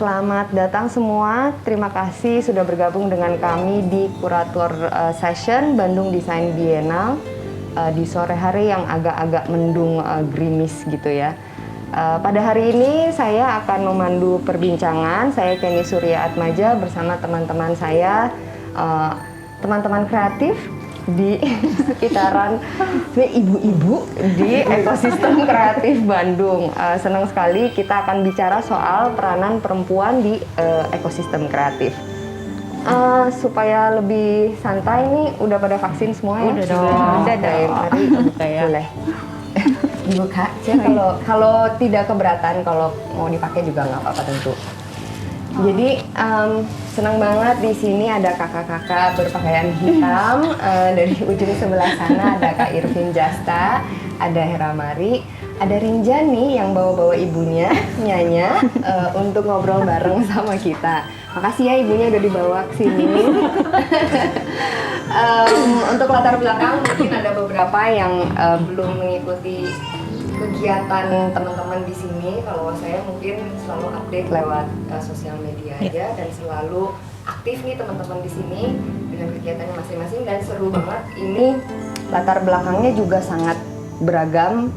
selamat datang semua. Terima kasih sudah bergabung dengan kami di Kurator Session Bandung Design Biennale di sore hari yang agak-agak mendung gerimis gitu ya. Pada hari ini saya akan memandu perbincangan. Saya Kenny Surya Atmaja bersama teman-teman saya, teman-teman kreatif di sekitaran ibu-ibu di ekosistem kreatif Bandung. Senang sekali kita akan bicara soal peranan perempuan di ekosistem kreatif. Supaya lebih santai nih, udah pada vaksin semua ya? Udah dong. Udah deh, mari buka ya. Boleh. Dibuka. Kalau tidak keberatan, kalau mau dipakai juga nggak apa-apa tentu. Jadi senang banget di sini ada kakak-kakak berpakaian hitam. Dari ujung sebelah sana ada Kak Irvin Jasta, ada Hera Mari, ada Rinjani yang bawa-bawa ibunya Nyanya untuk ngobrol bareng sama kita. Makasih ya ibunya udah dibawa ke sini. Untuk latar belakang mungkin ada beberapa yang belum mengikuti kegiatan teman-teman di sini. Kalau saya mungkin selalu update lewat sosial media aja dan selalu aktif nih teman-teman di sini dengan kegiatannya masing-masing dan seru banget. Ini latar belakangnya juga sangat beragam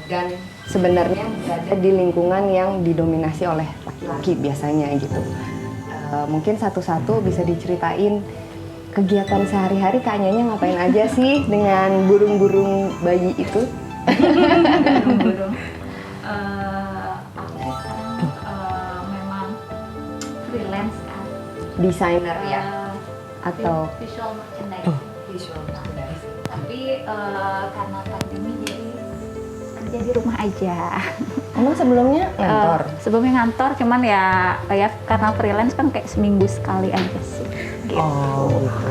dan sebenarnya berada di lingkungan yang didominasi oleh laki-laki biasanya gitu. Mungkin satu-satu bisa diceritain kegiatan sehari-hari Kak Nyanya ngapain aja sih dengan burung-burung bayi itu? Burung-burung. Aku sekarang memang freelance kan. Desainer ya? Atau visual merchandising. visual merchandising? Tapi karena pandemi jadi kerja di rumah aja. Emang sebelumnya ngantor? Sebelumnya ngantor, cuman ya karena freelance kan kayak seminggu sekali aja sih. Gitu. Oh gitu.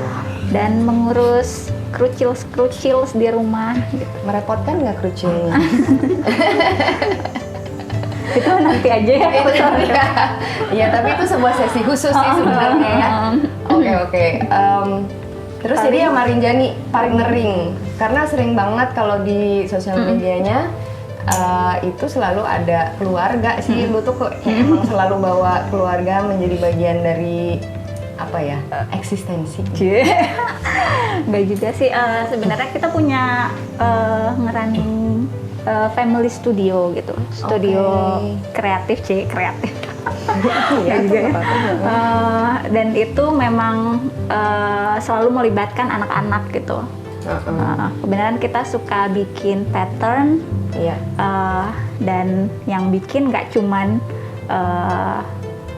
Dan mengurus krucil di rumah gitu. Merepotkan nggak krucilnya? Itu nanti aja ya. Iya, tapi itu sebuah sesi khusus sih sebenarnya ya. Oke. Terus jadi sama Rinjani partnering, karena sering banget kalau di sosial medianya itu selalu ada keluarga sih. Lu tuh kayak emang selalu bawa keluarga menjadi bagian dari apa ya, eksistensi. Nggak juga sih, sebenarnya kita punya ngerunning family studio gitu, studio kreatif kreatif. Ya, juga ya. Dan itu memang selalu melibatkan anak-anak gitu. Kebenaran kita suka bikin pattern, dan yang bikin nggak cuman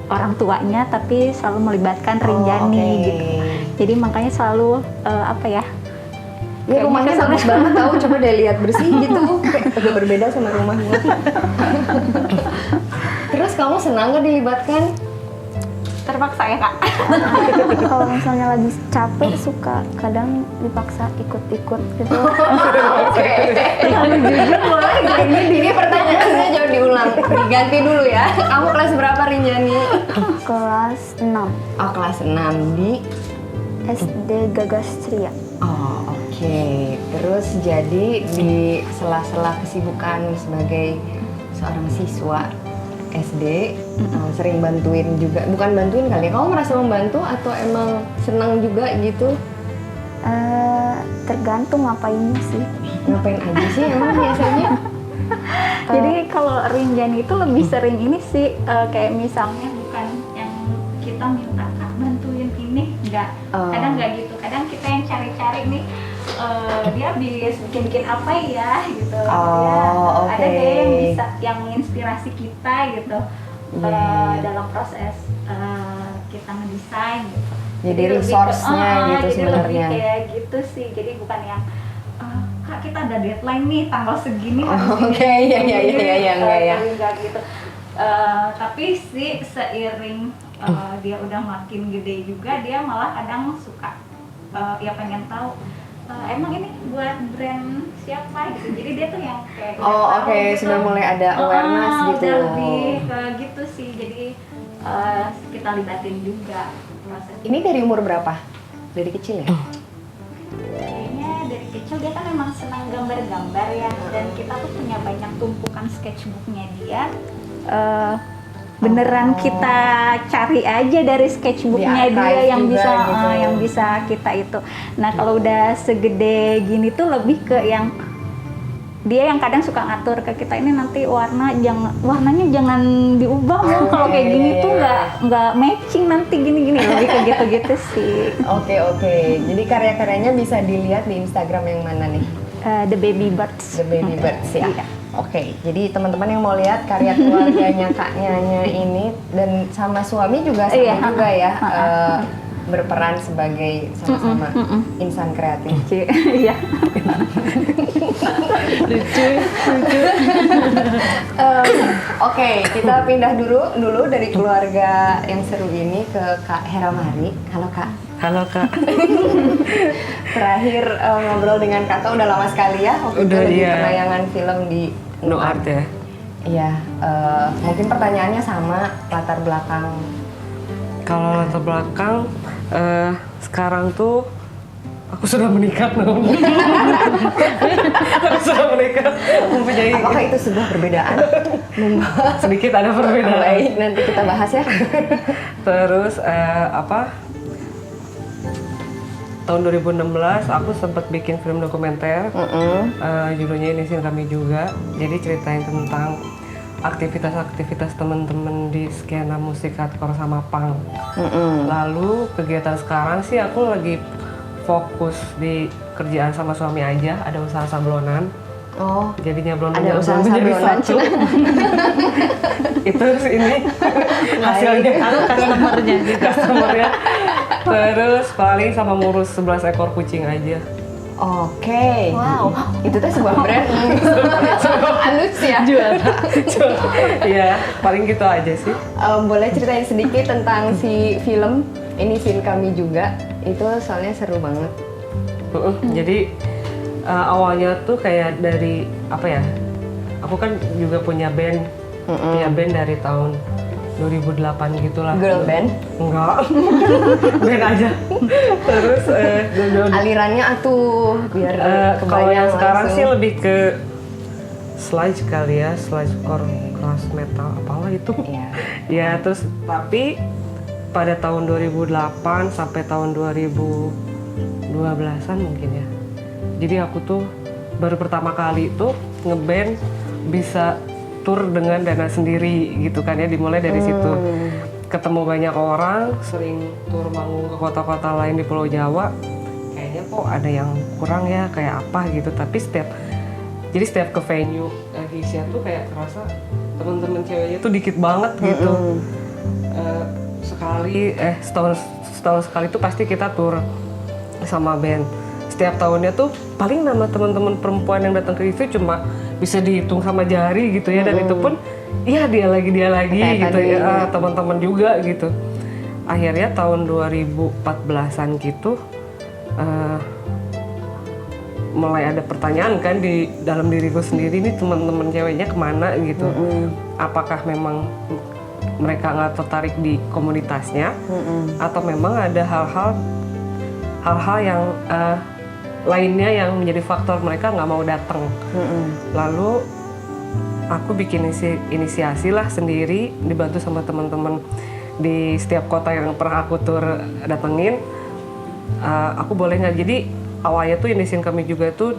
orang tuanya, tapi selalu melibatkan Rinjani gitu. Jadi makanya selalu Ini rumahnya bagus banget tahu, coba deh lihat bersih gitu. Kayak agak berbeda sama rumah gua. Terus kamu senang nggak dilibatkan? Terpaksa ya Kak. Kalau misalnya lagi capek suka kadang dipaksa ikut-ikut gitu. Oke. Jujur boleh nggak? Ini pertanyaannya jangan diulang. Diganti dulu ya. Kamu kelas berapa Rinjani? Kelas 6 Oh kelas 6 di SD Gagas Ceria. Oh oke. Terus jadi di sela-sela kesibukan sebagai seorang siswa SD sering bantuin juga, bukan bantuin kali ya, kamu merasa membantu atau emang senang juga gitu? Tergantung ngapainnya sih. Ngapain aja sih emang biasanya? Jadi kalau Rinjani itu lebih sering ini sih, kayak misalnya bukan yang kita minta Kak bantuin ini, enggak. Kadang nggak gitu, kadang kita yang cari-cari nih, dia habis bikin apa ya gitu. Ada deh yang bisa yang menginspirasi kita gitu dalam proses kita ngedesain gitu. Jadi resource-nya gitu jadi sebenarnya. lebih kayak gitu sih, jadi bukan yang Kak kita ada deadline nih tanggal segini enggak gitu. Tapi sih seiring dia udah makin gede juga, dia malah kadang suka ya pengen tahu emang ini buat brand siapa gitu. Jadi dia tuh yang kayak gitu. Sudah mulai ada awareness gitu. Udah lebih ke gitu sih. Jadi kita libatin juga proses. Ini dari umur berapa? Dari kecil ya? Kayaknya dari kecil dia kan emang senang gambar-gambar ya. Dan kita tuh punya banyak tumpukan sketchbooknya dia. beneran kita cari aja dari sketchbooknya Di dia archive yang juga bisa gitu. yang bisa kita itu. Nah kalau udah segede gini tuh lebih ke yang dia yang kadang suka ngatur ke kita, ini nanti warnanya jangan diubah loh, kalau kayak gini tuh nggak matching nanti gini lebih ke gitu-gitu sih. Oke. Jadi karya-karyanya bisa dilihat di Instagram yang mana nih? The Baby Birds. The Baby Birds ya. Iya. Oke, jadi teman-teman yang mau lihat karya keluarganya Kak Nyanya ini dan sama suami juga sama Iya, juga ya berperan sebagai sama-sama insan kreatif. Iya. Oke, kita pindah dulu dari keluarga yang seru ini ke Kak Hera Mari. Halo Kak. Halo Kak. Terakhir ngobrol dengan Kakak udah lama sekali ya. Waktu itu Udah, lagi iya. penayangan film di No Art ya. Iya, mungkin pertanyaannya sama latar belakang. Kalau latar belakang sekarang tuh aku sudah menikah dong. Aku sudah menikah, mempunyai Apakah itu sebuah perbedaan? sedikit ada perbedaan. Baik, nanti kita bahas ya. Terus tahun 2016 aku sempat bikin film dokumenter. Judulnya Ini Scene Kami Juga. Jadi ceritain tentang aktivitas-aktivitas teman-teman di skena musik hardcore sama punk. Lalu kegiatan sekarang sih aku lagi fokus di kerjaan sama suami aja, ada usaha sablonan. Oh, Jadi nyablon ada usaha menjadi sablonan. satu. Itu ini hasilnya Customernya juga. customernya. Terus paling sama ngurus 11 ekor kucing aja. Oke. Wow. Itu tuh sebuah brand. Halus ya. Iya, paling gitu aja sih. Boleh ceritain sedikit tentang si film Ini Scene Kami Juga. Itu soalnya seru banget. Jadi awalnya tuh kayak dari apa ya? Aku kan juga punya band dari tahun 2008 gitulah. Girl band. Enggak. Band aja. Terus Alirannya atuh biar kalau kebayang yang sekarang langsung. sih lebih ke sludge kali ya, sludgecore, thrash metal apalah itu. Iya. Ya terus tapi pada tahun 2008 sampai tahun 2012-an mungkin ya. Jadi aku tuh baru pertama kali itu ngeband bisa tur dengan dana sendiri gitu kan ya, dimulai dari situ. Ketemu banyak orang, sering tur manggung ke kota-kota lain di Pulau Jawa. Kayaknya kok ada yang kurang ya, kayak apa gitu. Tapi setiap ke venue Asia tuh kayak kerasa teman-teman ceweknya tuh dikit banget gitu. Setahun sekali tuh pasti kita tur sama band. Setiap tahunnya tuh paling nama teman-teman perempuan yang datang ke itu cuma bisa dihitung sama jari gitu ya, dan itu pun iya dia lagi Kayak gitu tadi, ya, teman-teman juga gitu. Akhirnya tahun 2014-an gitu mulai ada pertanyaan kan di dalam diriku sendiri, nih teman-teman ceweknya kemana gitu. Apakah memang mereka nggak tertarik di komunitasnya, atau memang ada hal-hal yang lainnya yang menjadi faktor mereka nggak mau datang. Lalu aku bikin inisiasi lah sendiri, dibantu sama teman-teman di setiap kota yang pernah aku tur datengin. Aku boleh nggak, jadi awalnya tuh Indonesian Kami Juga tuh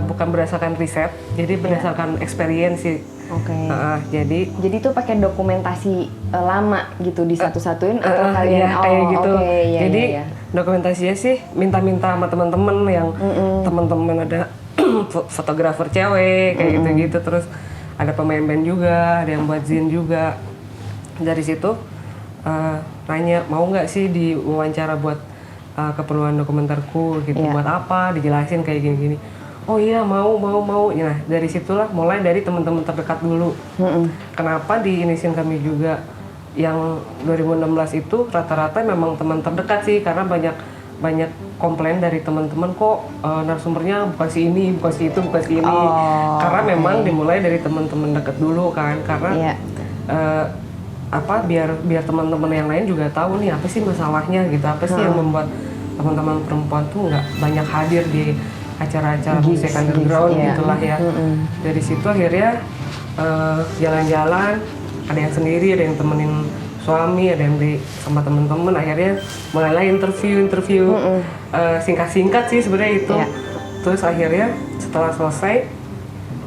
bukan berdasarkan riset, jadi berdasarkan experience sih. Oke. Jadi tuh pakai dokumentasi lama gitu disatu-satuin atau kalian iya, kayak gitu. Oke, iya, Jadi iya. dokumentasinya sih minta-minta sama teman-teman yang teman-teman ada fotografer cewek kayak gitu-gitu, terus ada pemain band juga, ada yang buat zine juga. Dari situ nanya mau nggak sih diwawancara buat keperluan dokumenterku gitu, buat apa, dijelasin kayak gini-gini. Oh iya mau. Nah dari situlah mulai dari teman-teman terdekat dulu. Kenapa di Indonesian Kami Juga yang 2016 itu rata-rata memang teman terdekat sih, karena banyak komplain dari teman-teman kok narasumbernya bukan si ini, bukan si itu, bukan si ini. Karena memang dimulai dari teman-teman dekat dulu kan, karena biar teman-teman yang lain juga tahu nih apa sih masalahnya gitu, apa sih yang membuat teman-teman perempuan tuh nggak banyak hadir di acara-acara musik underground gitulah ya. Dari situ akhirnya jalan-jalan ada yang sendiri, ada yang temenin suami, ada yang sama temen-temen. Akhirnya mulailah interview singkat-singkat sih sebenarnya itu. Terus akhirnya setelah selesai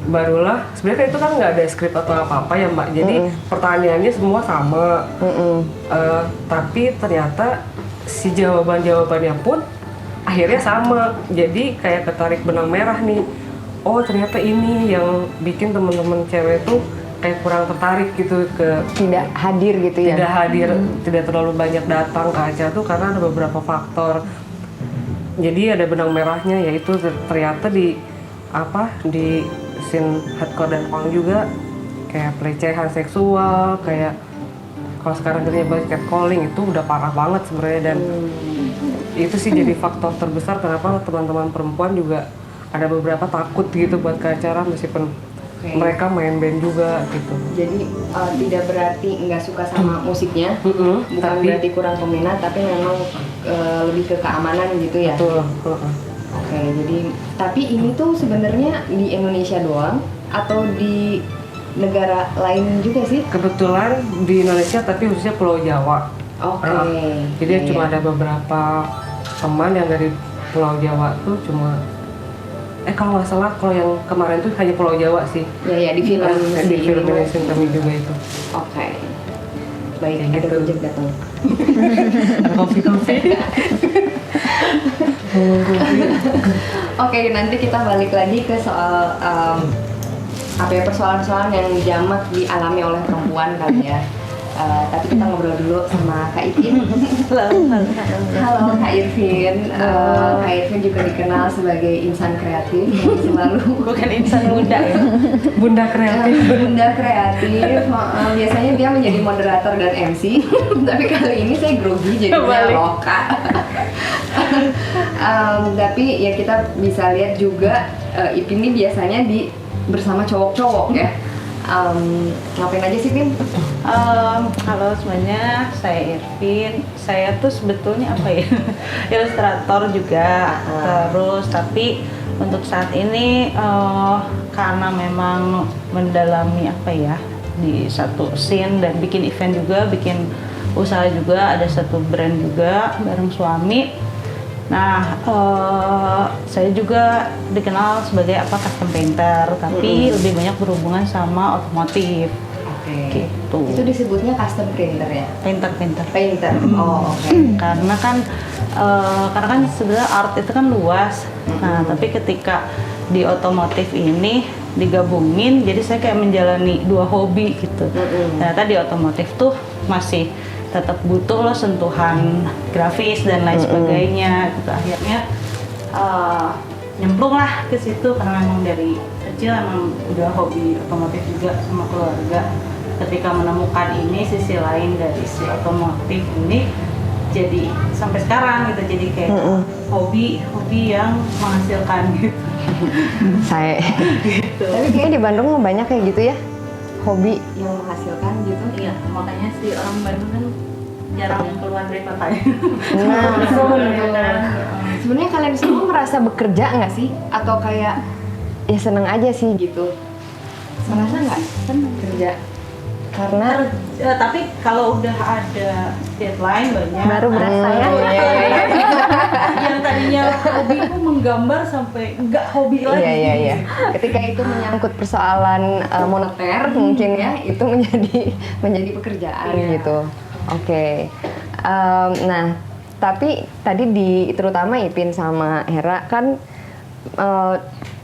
barulah sebenarnya itu kan nggak ada skrip atau apa-apa ya Mbak. Jadi pertanyaannya semua sama. Tapi ternyata si jawabannya pun akhirnya sama. Jadi kayak ketarik benang merah nih. Oh ternyata ini yang bikin teman-teman cewek tuh kayak kurang tertarik gitu ke Tidak hadir gitu ya? tidak hadir, tidak terlalu banyak datang ke acara tuh karena ada beberapa faktor. Jadi ada benang merahnya, yaitu ternyata di scene hardcore dan punk juga kayak pelecehan seksual, kayak kalau sekarang kita nyebut catcalling itu udah parah banget sebenarnya. Dan itu sih jadi faktor terbesar kenapa teman-teman perempuan juga ada beberapa takut gitu buat ke acara meskipun mereka main band juga gitu. Jadi tidak berarti nggak suka sama musiknya, bukan berarti kurang peminat, tapi memang lebih ke keamanan gitu ya. Betul. Oke, jadi tapi ini tuh sebenarnya di Indonesia doang atau di negara lain juga sih? Kebetulan di Indonesia tapi khususnya Pulau Jawa. Oke. Jadi cuma ada beberapa teman yang dari Pulau Jawa tuh cuma kalau nggak salah kalau yang kemarin tuh hanya Pulau Jawa sih. Ya di film di film Indonesian kami juga itu. Oke. Baik, Kayak ada gitu. Gojek datang. Kopi. Oke, nanti kita balik lagi ke soal persoalan-persoalan yang jamak dialami oleh perempuan kali ya. Tapi kita ngobrol dulu sama Kak Irvin. Halo Kak Irvin. Kak Irvin juga dikenal sebagai insan kreatif yang selalu Bukan insan muda ya. Bunda kreatif. Bunda kreatif. Biasanya dia menjadi moderator dan MC. Tapi kali ini saya grogi jadinya loka. Tapi ya kita bisa lihat juga Ipin ini biasanya bersama cowok-cowok ya. Ngapain aja sih Pin? Halo semuanya, saya Irvin. Saya tuh sebetulnya apa ya, ilustrator juga. Terus tapi untuk saat ini karena memang mendalami apa ya di satu scene dan bikin event juga, bikin usaha juga, ada satu brand juga bareng suami. Nah, saya juga dikenal sebagai custom painter, tapi lebih banyak berhubungan sama otomotif. Oke. Gitu. Itu disebutnya custom painter ya? Painter. Painter. Oh, oke. Karena kan sebenarnya art itu kan luas. Nah, tapi ketika di otomotif ini digabungin, jadi saya kayak menjalani dua hobi gitu. Ternyata di otomotif tuh masih tetap butuh loh sentuhan grafis dan lain sebagainya gitu. Akhirnya nyemplung lah ke situ karena memang dari kecil emang udah hobi otomotif juga sama keluarga. Ketika menemukan ini sisi lain dari si otomotif ini, jadi sampai sekarang gitu, jadi kayak hobi yang menghasilkan gitu. Saya. Gitu. Tapi kayaknya di Bandung banyak kayak gitu ya, hobi yang menghasilkan gitu. Iya, makanya si orang Bandung kan jarang keluar dari kotanya. Nah, betul. kan? Sebenarnya kalian semua merasa bekerja nggak sih? Atau kayak ya seneng aja sih gitu? Merasa nggak? Seneng kerja. Karena Tapi kalau udah ada deadline banyak. Baru berasa ya. Yang tadinya hobi itu menggambar sampai enggak hobi lagi. Iya. Ketika itu menyangkut persoalan moneter mungkin ya, itu menjadi pekerjaan gitu. Oke. Nah, tapi tadi terutama Ipin sama Hera kan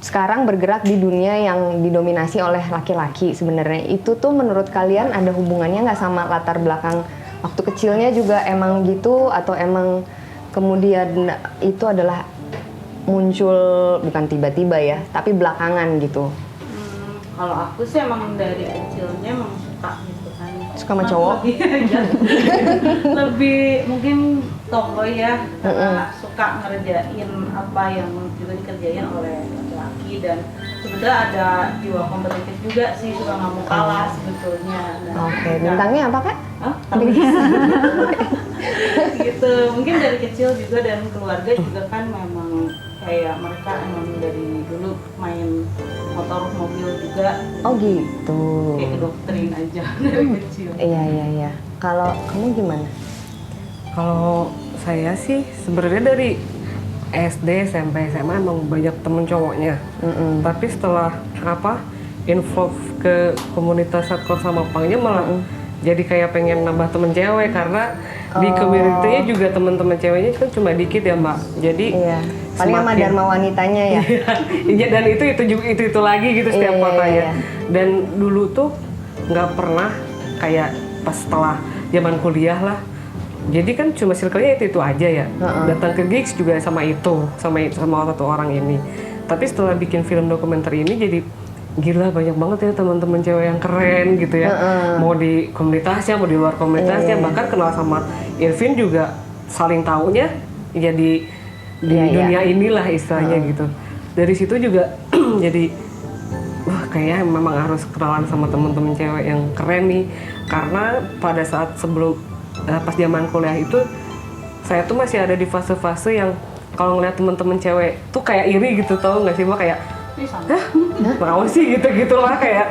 sekarang bergerak di dunia yang didominasi oleh laki-laki sebenarnya. Itu tuh menurut kalian ada hubungannya nggak sama latar belakang waktu kecilnya juga emang gitu, atau emang kemudian itu adalah muncul bukan tiba-tiba ya, tapi belakangan gitu? Kalau aku sih emang dari kecilnya emang suka gitu kan. Suka sama cowok? Lebih mungkin tomboy ya, karena suka ngerjain apa yang juga dikerjain oleh laki-laki, dan sebetulnya ada jiwa kompetitif juga sih, suka nggak mau kalah sebetulnya. Oke, bintangnya apa Kak? Hah? Gitu, mungkin dari kecil juga, dan keluarga juga kan memang kayak mereka emang dari dulu main motor mobil juga, Oh gitu. kayak doktrin aja dari kecil. Iya. Kalau kamu gimana? Kalau saya sih sebenarnya dari SD, SMP, SMA emang banyak temen cowoknya. Tapi setelah involve ke komunitas hardcore sama punknya malah jadi kayak pengen nambah temen cewek karena di community-nya juga temen-temen ceweknya kan cuma dikit ya Mbak. Jadi Iya. Paling sama semakin- dharma wanitanya ya. Iya, dan itu lagi gitu setiap Iya, kotanya. iya. Dan dulu tuh nggak pernah kayak pas setelah zaman kuliah lah. Jadi kan cuma circle-nya itu aja ya. Datang ke gigs juga sama satu orang ini. Tapi setelah bikin film dokumenter ini jadi gila banyak banget ya teman-teman cewek yang keren gitu ya. Mau di komunitasnya, mau di luar komunitasnya, bahkan kenal sama Irvin juga saling taunya jadi di dunia inilah istilahnya gitu. Dari situ juga jadi wah kayaknya memang harus kenalan sama temen-temen cewek yang keren nih, karena pada saat sebelum pas zaman kuliah itu saya tuh masih ada di fase-fase yang kalau ngeliat temen-temen cewek tuh kayak iri gitu, tau nggak sih Mbak, kayak mau sih gitu-gitulah kayak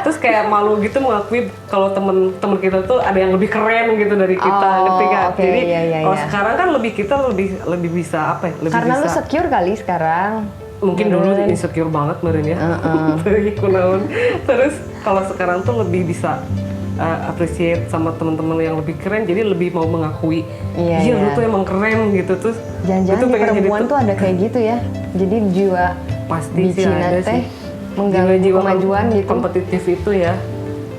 terus kayak malu gitu mengakui kalau temen-temen kita tuh ada yang lebih keren gitu dari kita, ngerti nggak? oke, Jadi iya. kalau sekarang kan kita lebih bisa apa ya? Lebih Karena lu bisa, secure kali sekarang. mungkin dulu insecure banget meren ya. Dari kunaon. Terus kalau sekarang tuh lebih bisa appreciate sama teman-teman yang lebih keren, jadi lebih mau mengakui Iya. lu tuh emang keren gitu. Terus Jangan-jangan itu di pengen jadi perempuan tuh ada kayak gitu ya. Jadi jiwa pasti sih bicina ada teh sih mengganggu jiwa kemajuan gitu. kompetitif itu ya,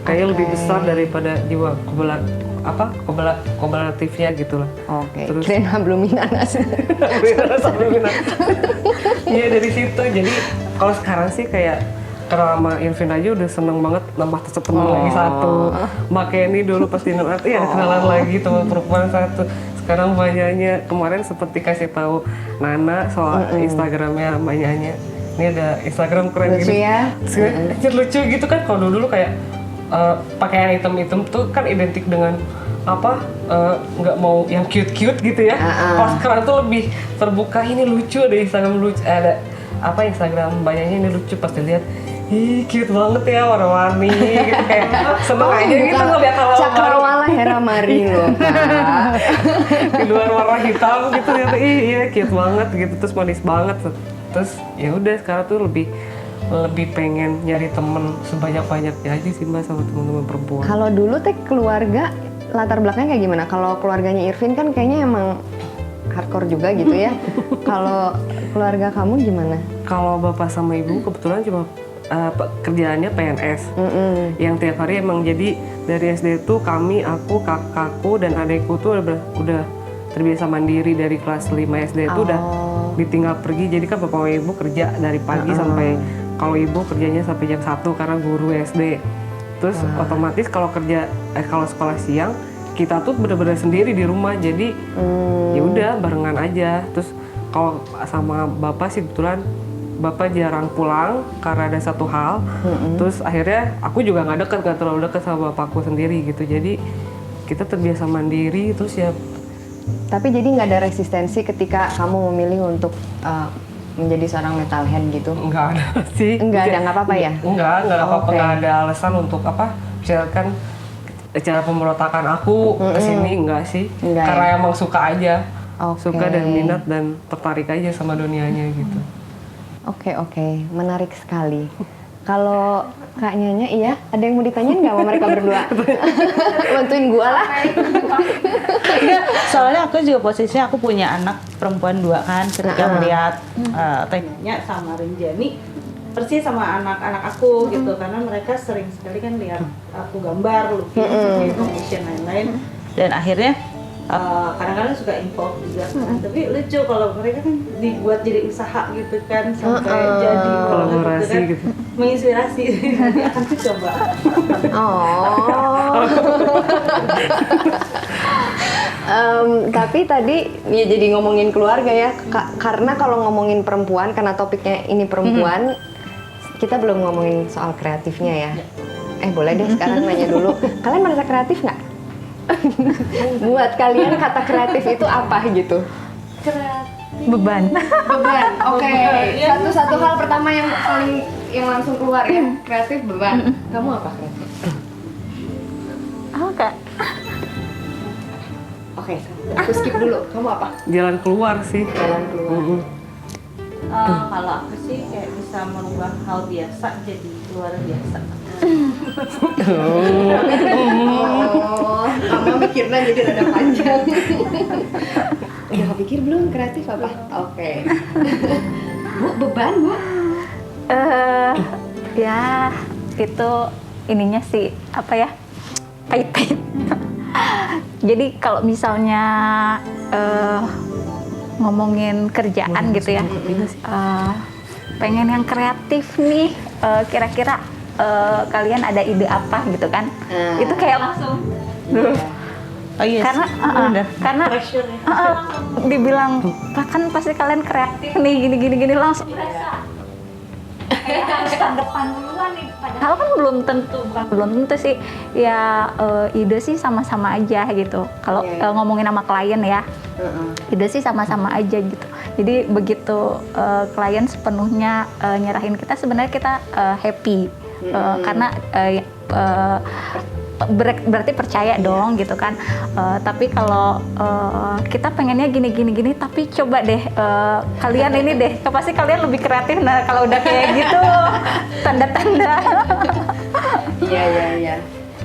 kayak lebih Oke. besar daripada jiwa kompetitifnya gitu lah. Oke. Terus Kirain hablum minanas. Iya dari situ. Jadi kalau sekarang sih kayak kenal sama Irvin aja udah seneng banget, nambah temen lagi satu. Mbak Kenny dulu pas di Nurati ada kenalan lagi teman perempuan satu. Sekarang banyaknya, kemarin seperti kasih tahu Nana soal Instagramnya banyaknya. Ini ada Instagram keren Lucu gini. ya? Lucu gitu kan. Kalau dulu kayak pakaian hitam-hitam tuh kan identik dengan nggak mau yang cute-cute gitu ya. Kalau sekarang tuh lebih terbuka, ini lucu, ada Instagram lucu, ada Instagram banyaknya ini lucu, pas dilihat ih cute banget ya, warna-warni gitu, kayak seneng aja gitu ngeliat hal-hal baru Cakrawala Hera Mari loh Kak. di luar warna hitam gitu, ternyata iya cute banget gitu, terus manis banget. Terus ya udah sekarang tuh lebih pengen nyari temen sebanyak-banyaknya aja sih Mbak sama teman-teman perempuan. Kalau dulu teh keluarga latar belakangnya kayak gimana? Kalau keluarganya Irvin kan kayaknya emang hardcore juga gitu ya. Kalau keluarga kamu gimana? Kalau bapak sama ibu kebetulan cuma kerjaannya PNS, yang tiap hari emang jadi dari SD tuh kami, aku, kakakku dan adekku tuh udah terbiasa mandiri dari kelas 5 SD itu udah ditinggal pergi. Jadi kan bapak sama ibu kerja dari pagi sampai, kalau ibu kerjanya sampai jam 1 karena guru SD. Terus otomatis kalau kalau sekolah siang kita tuh bener-bener sendiri di rumah, jadi ya udah barengan aja. Terus kalau sama bapak sih kebetulan bapak jarang pulang karena ada satu hal. Terus akhirnya aku juga nggak terlalu dekat sama bapakku sendiri gitu. Jadi kita terbiasa mandiri terus ya. Tapi jadi nggak ada resistensi ketika kamu memilih untuk menjadi seorang metalhead gitu? Nggak ada sih. Nggak ada, nggak apa-apa ya? Nggak apa-apa, Oke. nggak ada alasan untuk misalkan cara pemberontakan aku kesini, enggak sih. Enggak Karena ya? emang suka aja. Oke. Suka dan minat dan tertarik aja sama dunianya gitu. Oke, menarik sekali. Kalau Kak Nyanya, iya, ada yang mau ditanyain nggak sama mereka berdua? Bantuin gua lah. Enggak, soalnya aku juga posisinya aku punya anak perempuan 2 kan, ketika melihat tanya sama Rinjani persis sama anak-anak aku gitu, karena mereka sering sekali kan lihat aku gambar, lukis, animation lain-lain, dan akhirnya kadang-kadang suka involve juga kan. Tapi lucu kalau mereka kan dibuat jadi usaha gitu kan, sampai jadi Kolaborasi kan, gitu. menginspirasi. Nanti akan aku coba. Oh. Tapi tadi ya jadi ngomongin keluarga ya, karena kalau ngomongin perempuan, karena topiknya ini perempuan, kita belum ngomongin soal kreatifnya ya. Boleh deh sekarang nanya dulu, kalian merasa kreatif nggak? Buat kalian kata kreatif itu apa gitu? Kreatif beban. Beban. Oke. Satu hal pertama yang langsung keluar ya, kreatif beban. Kamu apa kreatif? Oh kak, Oke, aku skip dulu. Kamu apa? Jalan keluar sih. Jalan keluar. Kalau aku sih kayak bisa merubah hal biasa jadi luar biasa. Oh, kamu mikirnya jadi rada panjang. Udah kepikir belum kreatif apa? Oke. Bu, beban bu? ya itu ininya sih apa ya, pahit-pahit. Jadi kalau misalnya ngomongin kerjaan gitu ya, pengen yang kreatif nih, kira-kira kalian ada ide apa gitu kan? Itu kayak langsung. Oh iya, Karena dibilang kan pasti kalian kreatif nih gini langsung berasa kayak harus ke depan duluan nih, padahal kan belum tentu sih ya. Ide sih sama-sama aja gitu kalau ngomongin sama klien ya. Ide sih sama-sama aja gitu, jadi begitu klien sepenuhnya nyerahin kita, sebenarnya kita happy. Karena berarti percaya dong gitu kan. Tapi kalau kita pengennya gini, tapi coba deh kalian ini deh, pasti kalian lebih kreatif. Nah kalau udah kayak gitu tanda-tanda.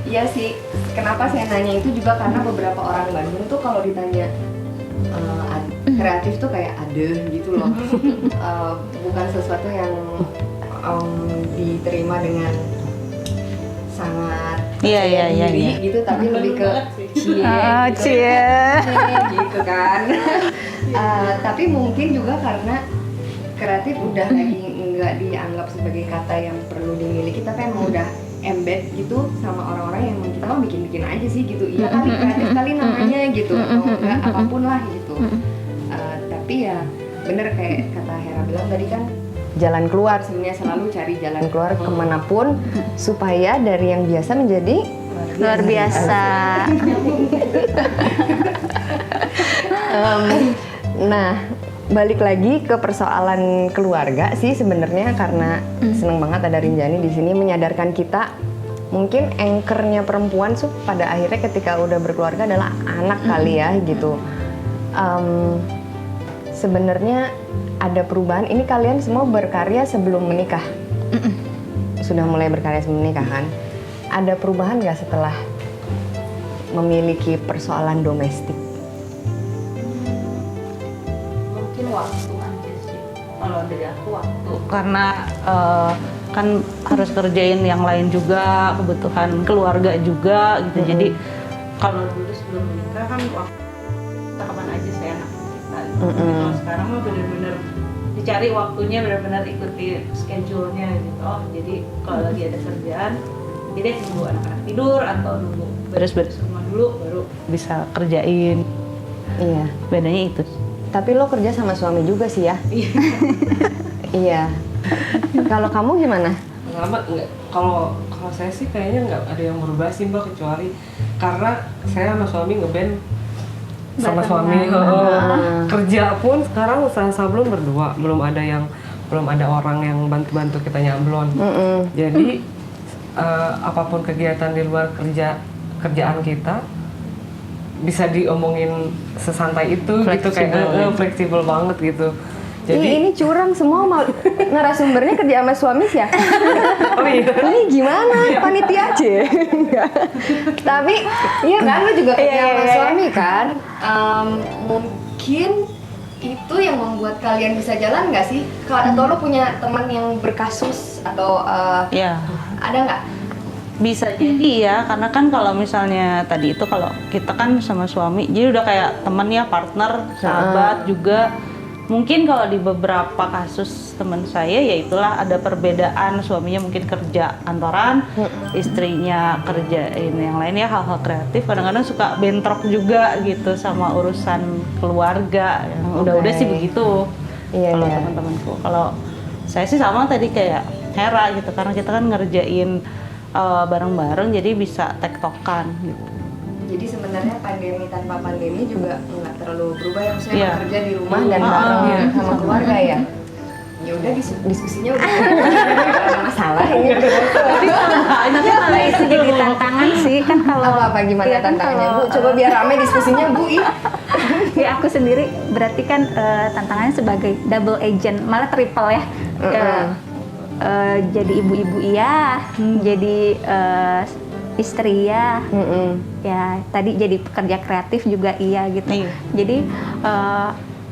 Iya sih. Kenapa saya nanya itu juga karena beberapa orang Bandung tuh kalau ditanya kreatif tuh kayak adeh gitu loh. Bukan sesuatu yang diterima dengan sangat diri gitu, tapi lebih ke cie gitu kan. Tapi mungkin juga karena kreatif udah lagi nggak dianggap sebagai kata yang perlu dimiliki, tapi emang udah embed gitu sama orang-orang yang kita mau bikin aja sih gitu. Iya kali kreatif kali namanya gitu, atau enggak apapun lah gitu. Tapi ya bener kayak kata Hera bilang tadi kan, jalan keluar, sebenarnya selalu cari jalan keluar kemanapun supaya dari yang biasa menjadi Luar biasa. Nah, balik lagi ke persoalan keluarga sih sebenarnya, karena seneng banget ada Rinjani di sini menyadarkan kita mungkin anchornya perempuan pada akhirnya ketika udah berkeluarga adalah anak kali ya gitu. Sebenarnya ada perubahan. Ini kalian semua berkarya sebelum menikah? Sudah mulai berkarya sebelum menikah kan? Ada perubahan nggak setelah memiliki persoalan domestik? mungkin waktu aja sih. Kalau dari aku waktu, karena kan harus kerjain yang lain juga, kebutuhan keluarga juga gitu. Jadi kalau dulu sebelum menikah kan waktu kita kapan aja saya anak kita. Kalau sekarang mah bener-bener dicari waktunya, bener-bener ikuti schedule-nya gitu. Oh jadi kalau lagi ada kerjaan, jadi nunggu anak-anak tidur atau nunggu beres-beres rumah dulu baru bisa kerjain. Iya. Bedanya itu. Tapi lo kerja sama suami juga sih ya? Iya. Kalau kamu gimana? Enggak. Kalau saya sih kayaknya nggak ada yang berubah sih Mbak, kecuali karena saya sama suami ngeband sama suami. Kerja pun sekarang usaha sablon berdua, belum ada orang yang bantu kita nyablon. Jadi apapun kegiatan di luar kerjaan kita bisa diomongin sesantai itu gitu, kayak fleksibel banget gitu. Jadi ini curang semua narasumbernya kerja sama suami sih ya? oh iya. Ini gimana? Panitia aja. Tapi iya kan lo juga kerja sama suami kan? Mungkin itu yang membuat kalian bisa jalan nggak sih? Atau lo punya teman yang berkasus atau ada nggak? Bisa jadi ya, karena kan kalau misalnya tadi itu kalau kita kan sama suami, jadi udah kayak temen ya, partner, sahabat juga. Mungkin kalau di beberapa kasus teman saya ya itulah ada perbedaan, suaminya mungkin kerja kantoran, istrinya kerjain yang lain ya, hal-hal kreatif. Kadang-kadang suka bentrok juga gitu sama urusan keluarga. Yang udah sih begitu. Kalau teman-temanku. Kalau saya sih sama tadi kayak Hera gitu, karena kita kan ngerjain bareng-bareng jadi bisa tektokan gitu. Jadi sebenarnya pandemi tanpa pandemi juga nggak terlalu berubah ya, maksudnya Iya. bekerja di rumah dan bareng iya. sama keluarga ya. Ya udah diskusinya udah nggak ada masalah ini. Tapi kalau itu jadi tantangan sih kan kalau Apa gimana iya kan tantangannya kalau, Bu? Coba biar rame diskusinya Bu. Ih. ya aku sendiri berarti kan tantangannya sebagai double agent, malah triple ya. Jadi ibu-ibu iya, jadi istri ya, ya tadi jadi pekerja kreatif juga iya gitu. Iya. Jadi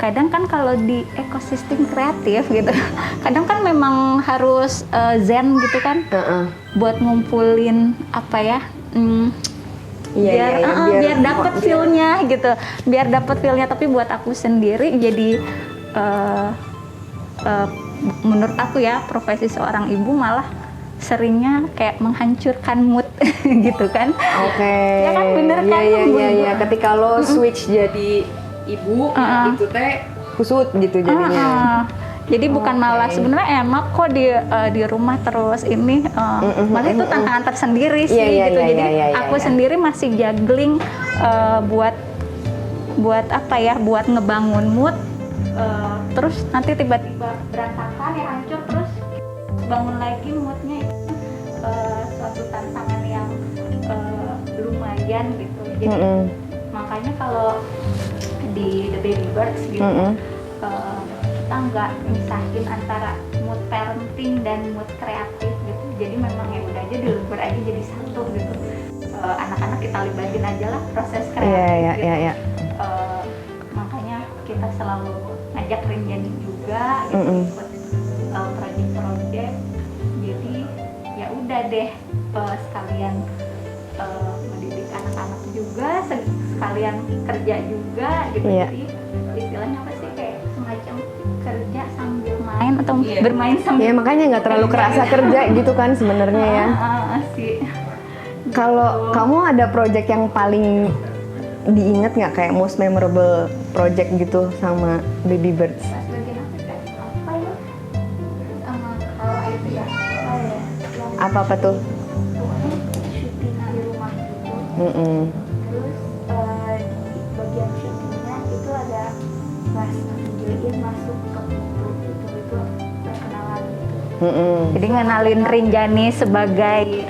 kadang kan kalau di ekosistem kreatif gitu, kadang kan memang harus zen gitu kan, buat ngumpulin apa ya. Biar dapat feel-nya gitu, biar dapat feel-nya. Tapi buat aku sendiri jadi menurut aku ya, profesi seorang ibu malah seringnya kayak menghancurkan mood gitu kan. Oke. Ya kan, bener kan? Iya. Ketika lo switch jadi ibu, itu teh kusut gitu jadinya. Jadi bukan malah sebenarnya enak kok di rumah terus ini, malah itu tantangan tersendiri sih gitu. Jadi aku sendiri masih juggling buat apa ya, buat ngebangun mood, terus nanti tiba-tiba berantakan ya, hancur, terus bangun lagi moodnya. Itu suatu tantangan yang lumayan gitu. Jadi makanya kalau di The Baby Birds gitu, kita nggak misahin antara mood parenting dan mood kreatif gitu. Jadi memang ya udah aja deliver aja jadi satu gitu. Anak-anak kita libatin aja lah proses kreatif gitu. Makanya kita selalu ngajak Rinjani juga gitu, ikut project-project. Jadi ya udah deh, sekalian mendidik anak-anak juga, sekalian kerja juga gitu. Jadi istilahnya apa sih, kayak semacam kerja sambil main atau bermain sambil. Ya makanya nggak terlalu kerasa kerja gitu kan sebenarnya ya. Sih. Kalau kamu ada project yang paling diingat nggak, kayak most memorable project gitu sama Baby Birds? Pas bagian apa ya? Sama kalau itu ya, Apa tuh? syuting di rumah gitu. Terus di bagian syutingnya itu ada pas videoin masuk ke itu perkenalan gitu. Jadi ngenalin Rinjani sebagai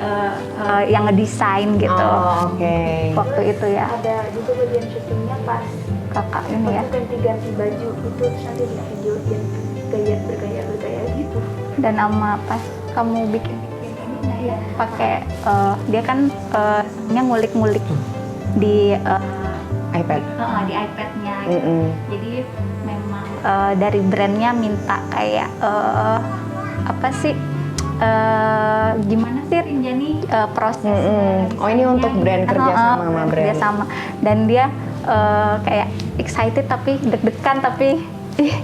yang ngedesain gitu. Oke. Waktu itu ya. Ada juga bagian syutingnya pas Kakak ini ya. ganti-ganti baju itu, terus nanti di videoin bergaya gitu. Dan sama pas kamu bikin ini ya, pakai dia kan ngulik-ngulik di iPad. di iPad-nya gitu. Jadi memang dari brandnya minta kayak apa sih, gimana sih Rinjani prosesnya. Oh, ini untuk brand kerja sama sama brand. Kerja sama. Dan dia kayak excited tapi deg-degan tapi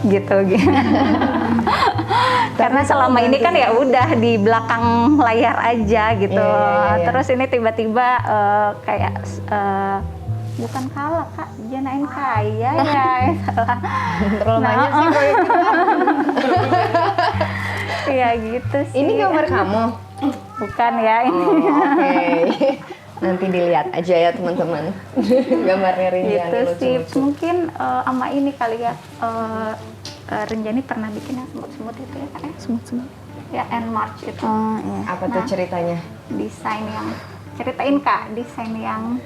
gitu. Karena selama ini kan ya udah di belakang layar aja gitu. Terus ini tiba-tiba kayak bukan kalah Kak, janain kaya ya. Terlalu banyak sih proyek kita. Iya gitu sih. Ini gambar kamu? Bukan ya ini. Oke. Nanti dilihat aja ya teman-teman. Gambarnya Rinjani Gitu sih. lucu-lucu. Mungkin sama ini kali ya. Rinjani pernah bikin yang semut-semut itu ya Kak ya? Semut-semut. Ya, and March itu. Iya. Apa tuh ceritanya? Desain yang, ceritain Kak, desain yang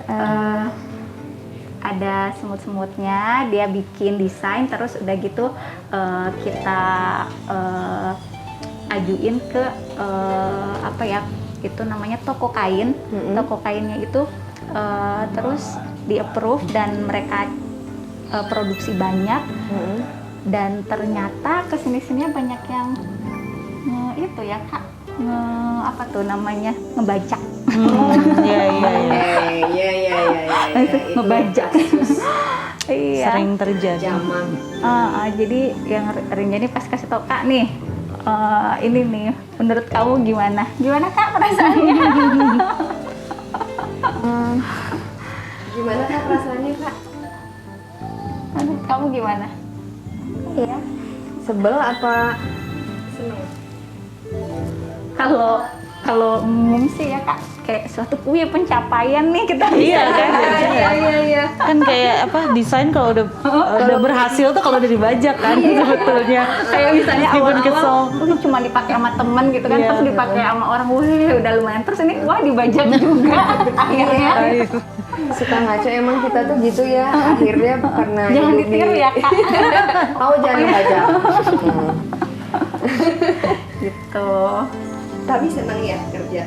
ada semut-semutnya, dia bikin desain, terus udah gitu kita ajuin ke apa ya, itu namanya toko kain. Toko kainnya itu terus di approve dan mereka produksi banyak. Dan ternyata kesini-sininya banyak yang itu ya Kak, apa tuh namanya, ngebajak. Iya. Ngebajak. Iya. Sering terjadi. Zaman. Jadi yang Rinjani pas kasih tau Kak nih, ini nih, menurut kamu gimana? Gimana Kak perasaannya? Gimana Kak perasaannya Kak? Menurut kamu gimana? Iya. Sebel apa seneng? Kalau kalau umum sih ya Kak, kayak suatu pencapaian nih kita Iya kan, Iya. kan kayak apa desain kalau udah berhasil tuh kalau udah dibajak kan sebetulnya. kayak misalnya Meskipun kesel. awal-awal cuma dipakai sama temen gitu kan, Iya, terus dipakai sama orang, wah udah lumayan, terus ini wah dibajak juga akhirnya. Suka ngaco emang kita tuh gitu ya. Akhirnya karena Jangan hidup ditiru ya Kak. Oh, jangan baca. Gitu. Tapi senang ya kerja.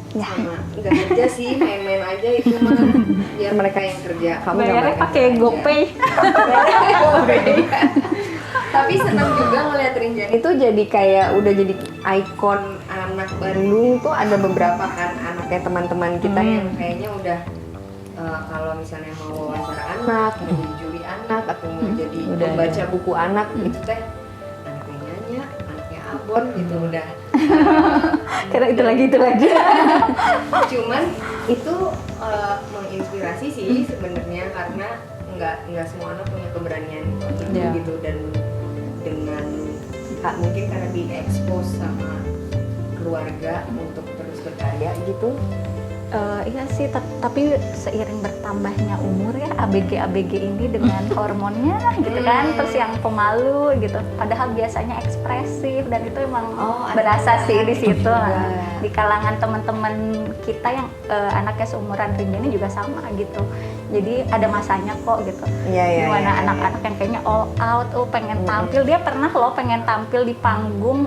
Sama nggak kerja sih, main-main aja itu mah. Biar mereka yang kerja. Kamu nggak Bayarnya mereka pakai yang kerja. GoPay. Tapi senang juga ngeliat Rinjani itu jadi kayak udah jadi ikon anak Bandung tuh. Ada beberapa kan anaknya teman-teman kita yang kayaknya udah kalau misalnya mau wawancara anak, mau jadi juri anak atau mau jadi pembaca buku anak gitu teh, anaknya Nyanya, anaknya Abon gitu udah. Karena itu lagi. Cuman itu menginspirasi sih sebenarnya, karena nggak semua anak punya keberanian itu gitu, dan dengan mungkin karena diekspos sama keluarga untuk terus berkarya gitu. Iya sih, tapi seiring bertambahnya umur ya ABG ini dengan hormonnya gitu kan, terus yang pemalu gitu, padahal biasanya ekspresif, dan itu emang berasa sih di situ. Di kalangan teman-teman kita yang anaknya seumuran Rinjani juga sama gitu, jadi ada masanya kok gitu. Gimana anak-anak yang kayaknya all out, pengen tampil, dia pernah loh pengen tampil di panggung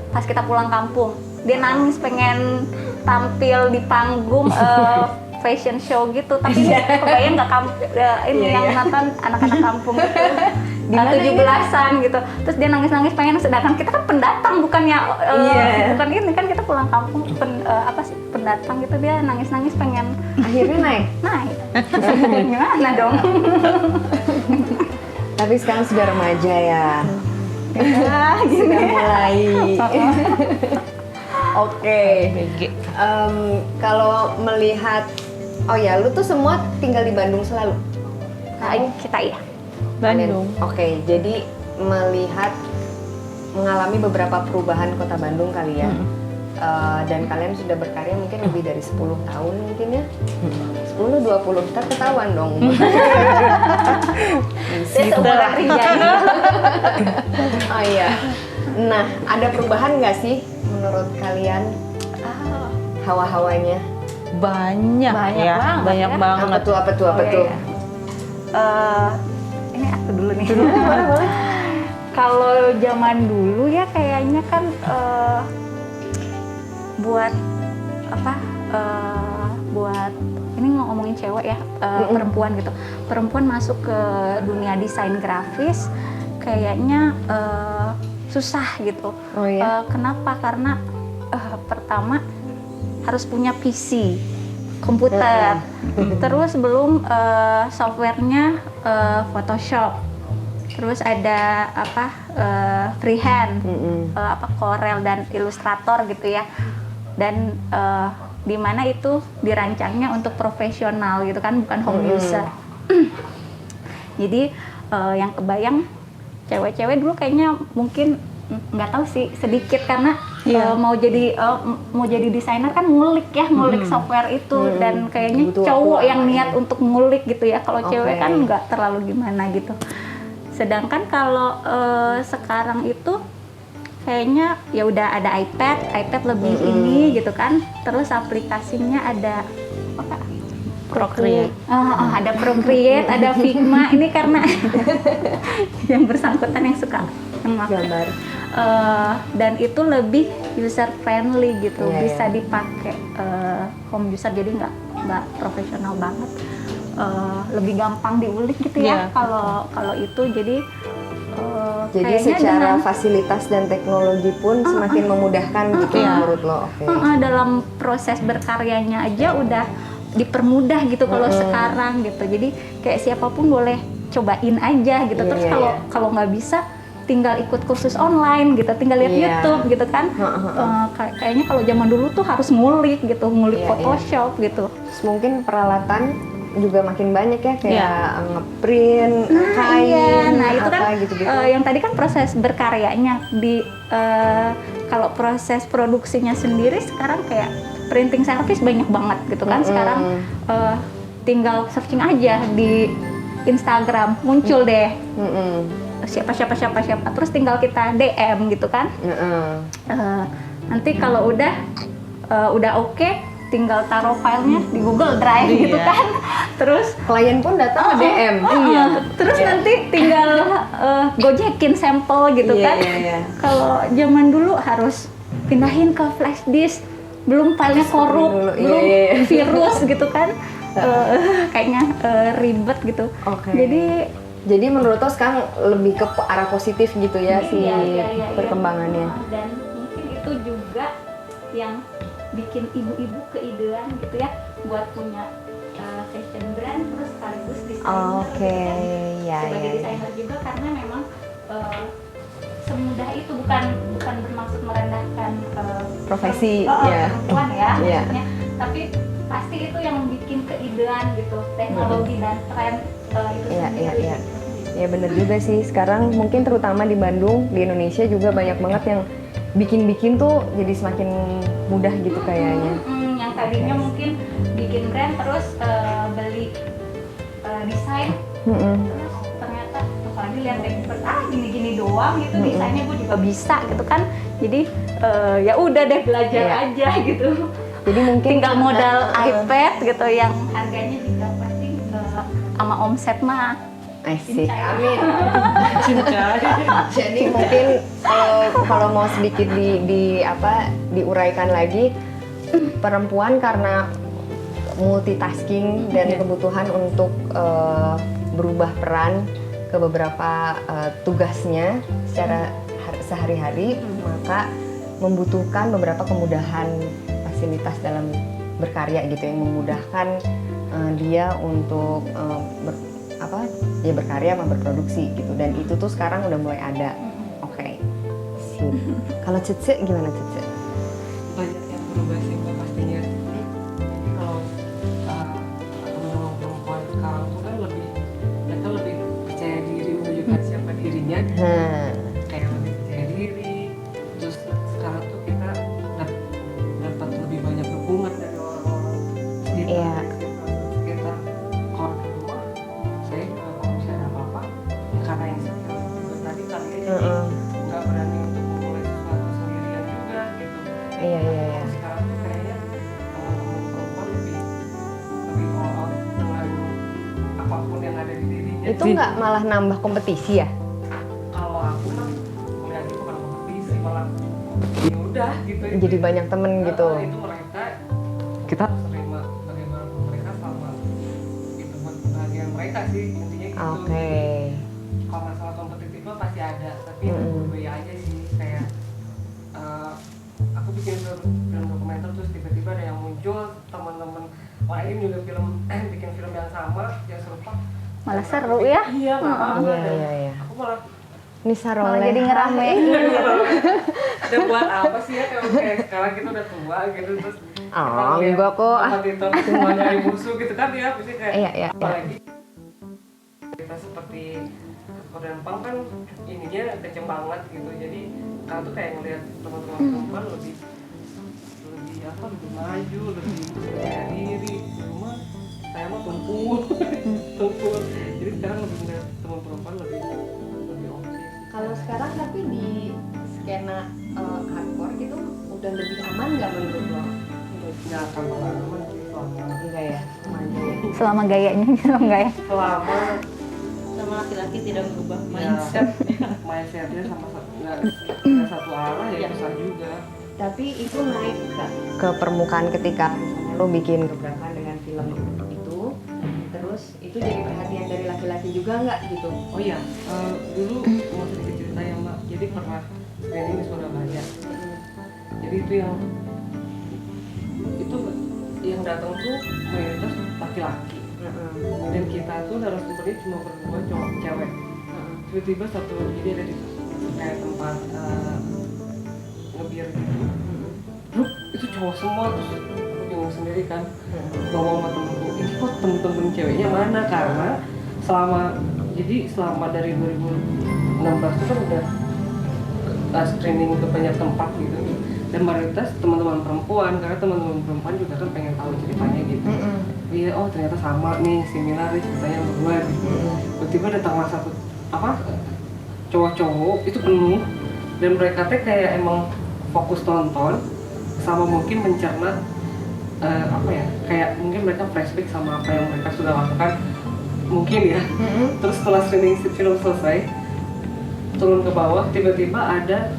pas kita pulang kampung, dia nangis pengen tampil di panggung fashion show gitu, tapi kebayang nggak yang nonton anak-anak kampung gitu, 17-an gitu, terus dia nangis-nangis pengen, sedangkan kita kan pendatang bukannya bukan ini kan, kita pulang kampung pendatang gitu, dia nangis-nangis pengen Akhirnya naik. Gimana dong? Tapi sekarang sudah remaja ya. Gitu. Sudah mulai. Oke. Kalau melihat, lu tuh semua tinggal di Bandung selalu? Kita ya. Bandung. Oke, jadi mengalami beberapa perubahan kota Bandung kali ya. Dan kalian sudah berkarya mungkin lebih dari 10 tahun mungkin ya. 10-20, ntar ketahuan dong. Seumuran Rinjani. Oh iya. Nah, ada perubahan nggak sih menurut kalian hawa-hawanya? Banyak ya, banyak banget. Apa tuh? Iya. Ini aku dulu nih. Kalau zaman dulu ya kayaknya kan buat ini ngomongin cewek ya, perempuan gitu. Perempuan masuk ke dunia desain grafis kayaknya susah gitu. Kenapa? Karena pertama harus punya PC, komputer, terus belum softwarenya Photoshop, terus ada freehand, Corel dan Illustrator gitu ya, dan di mana itu dirancangnya untuk profesional gitu kan, bukan home user. Jadi yang kebayang cewek-cewek dulu kayaknya mungkin nggak tahu sih, sedikit karena mau jadi desainer kan ngulik software itu, dan kayaknya cowok yang niat untuk ngulik gitu ya, kalau cewek kan nggak terlalu gimana gitu. Sedangkan kalau sekarang itu kayaknya ya udah ada iPad lebih ini gitu kan, terus aplikasinya ada Procreate. Ada Procreate, ada Figma. Ini karena yang bersangkutan yang suka Gambar. Dan itu lebih user friendly gitu, bisa iya. dipakai home user, jadi nggak profesional banget, lebih gampang diulik gitu ya. Kalau itu jadi secara fasilitas dan teknologi pun semakin memudahkan gitu menurut lo. Dalam proses berkaryanya aja udah dipermudah gitu kalau sekarang gitu, jadi kayak siapapun boleh cobain aja gitu. Terus kalau nggak bisa tinggal ikut kursus online gitu, tinggal lihat YouTube gitu kan. Kayaknya kalau zaman dulu tuh harus ngulik gitu, Photoshop gitu. Terus mungkin peralatan juga makin banyak ya kayak Iya. ngeprint, kain, Iya, nah itu kan apa gitu-gitu. yang tadi kan proses berkaryanya di kalau proses produksinya sendiri sekarang kayak printing service banyak banget gitu kan. Sekarang tinggal searching aja di Instagram muncul deh siapa terus tinggal kita DM gitu kan. Nanti kalau udah oke, tinggal taruh filenya di Google Drive gitu Iya. kan. Terus Klien pun datang ke DM. terus nanti tinggal gojekin sampel gitu Iya, kan. iya. Kalau zaman dulu harus pindahin ke flash disk, belum filenya korup, dulu, iya, belum iya. virus gitu kan. Kayaknya ribet gitu. Oke. Jadi menurut lo sekarang lebih ke arah positif gitu ya si iya. perkembangannya. Dan mungkin itu juga yang bikin ibu-ibu keidean gitu ya buat punya fashion brand terus sekaligus desainer. Oke, gitu kan. ya, Sebagai ya. desainer juga karena memang semudah itu bukan bermaksud merendahkan Profesi, ya. perempuan ya Iya. maksudnya, tapi pasti itu yang bikin keidean gitu teknologi dan tren itu Iya, sendiri. iya, iya. Ya bener juga sih, sekarang mungkin terutama di Bandung, di Indonesia juga banyak banget yang bikin-bikin tuh jadi semakin mudah gitu kayaknya. Yang tadinya mungkin bikin brand terus beli desain terus ternyata apalagi lihat expert gini-gini doang gitu desainnya gue juga bisa gitu kan, jadi ya udah deh belajar Iya. aja gitu. Jadi mungkin Tinggal modal iPad gitu yang harganya juga pasti sama omset mah Asik. Amin. Jadi mungkin kalau mau sedikit diuraikan lagi, perempuan karena multitasking dan kebutuhan untuk berubah peran ke beberapa tugasnya secara sehari-hari, maka membutuhkan beberapa kemudahan fasilitas dalam berkarya gitu yang memudahkan dia untuk berkarya sama berproduksi gitu, dan itu tuh sekarang udah mulai ada. Oke. Sip. Kalau Cece gimana Cece? Banyak yang berubah sih Mbak, pastinya. Jadi kalau teman-teman perempuan sekarang tuh kan mereka lebih percaya diri menunjukkan siapa dirinya, kayak lebih percaya diri. Terus sekarang tuh kita dapat lebih banyak dukungan dari orang-orang sekitar. Iya. Sekitar. Kalau di rumah saya kalau misalnya apa-apa ya karena insecure juga tadi kali ya, jadi nggak berani untuk memulai sesuatu sendirian juga gitu. Iya. Kalau sekarang tuh kayaknya teman-teman perempuan lebih all out dengan apapun yang ada di dirinya. Itu nggak malah nambah kompetisi ya? Kalau aku mah melihatnya bukan kompetisi, malah ya udah gitu. Jadi banyak temen gitu. Itu mereka, kita harus terima bagaimana mereka sama itu buat kebahagiaan mereka sih intinya gitu. Oke. Kalau masalah kompetitif mah pasti ada, tapi berbeda aja sih. Kayak aku bikin film dokumenter terus tiba-tiba ada yang muncul teman-teman lain juga bikin film yang sama yang serupa, Malah seru ya. iya nggak apa-apa. Iya. Aku malah Nisa Malah Roleha. jadi ngeramein. udah buat apa sih ya, kayak sekarang kita udah tua gitu terus enggak kok. kita semua dari musuh gitu kan ya, pasti kayak Iya. apalagi kita seperti Korean Punk kan ininya kenceng banget gitu, jadi kan tuh kayak ngeliat teman-teman perempuan lebih maju, lebih percaya diri. Cuma saya mah tumpul. Jadi sekarang lebih ngeliat teman perempuan lebih oke. Kalau sekarang tapi di skena hardcore gitu udah lebih aman nggak menurut lo? Nggak akan pengalaman sih selama Enggak ya, aman aja ya. Selama gayanya gitu enggak ya? selama Sama laki-laki tidak berubah mindset mindsetnya sama nggak satu arah ya susah juga. Tapi itu naik ke permukaan ketika misalnya lo bikin gebrakan dengan film itu, terus itu jadi perhatian dari laki-laki juga nggak gitu? Oh iya, dulu mau sedikit cerita ya Mbak. Jadi pernah screening di Surabaya. Jadi itu yang datang tuh mayoritas laki-laki. Dan kita tuh harus sebenarnya cuma berdua cowok cewek. Tiba-tiba jadi ada di kayak tempat ngebir gitu. Itu cowok semua, terus yang bingung sendiri kan. Ngomong sama temenku, ini kok temen-temen ceweknya mana? Karena selama dari 2016 itu kan udah screening ke banyak tempat gitu. Dan mayoritas teman-teman perempuan, karena teman-teman perempuan juga kan pengen tahu ceritanya gitu. Iya, oh ternyata sama nih, similar nih ceritanya sama gue. Tiba-tiba datanglah satu cowok-cowok itu penuh, dan mereka teh kayak emang fokus nonton sama mungkin mencerna kayak mungkin mereka flashback sama apa yang mereka sudah lakukan mungkin ya. Terus setelah screening film selesai, turun ke bawah, tiba-tiba ada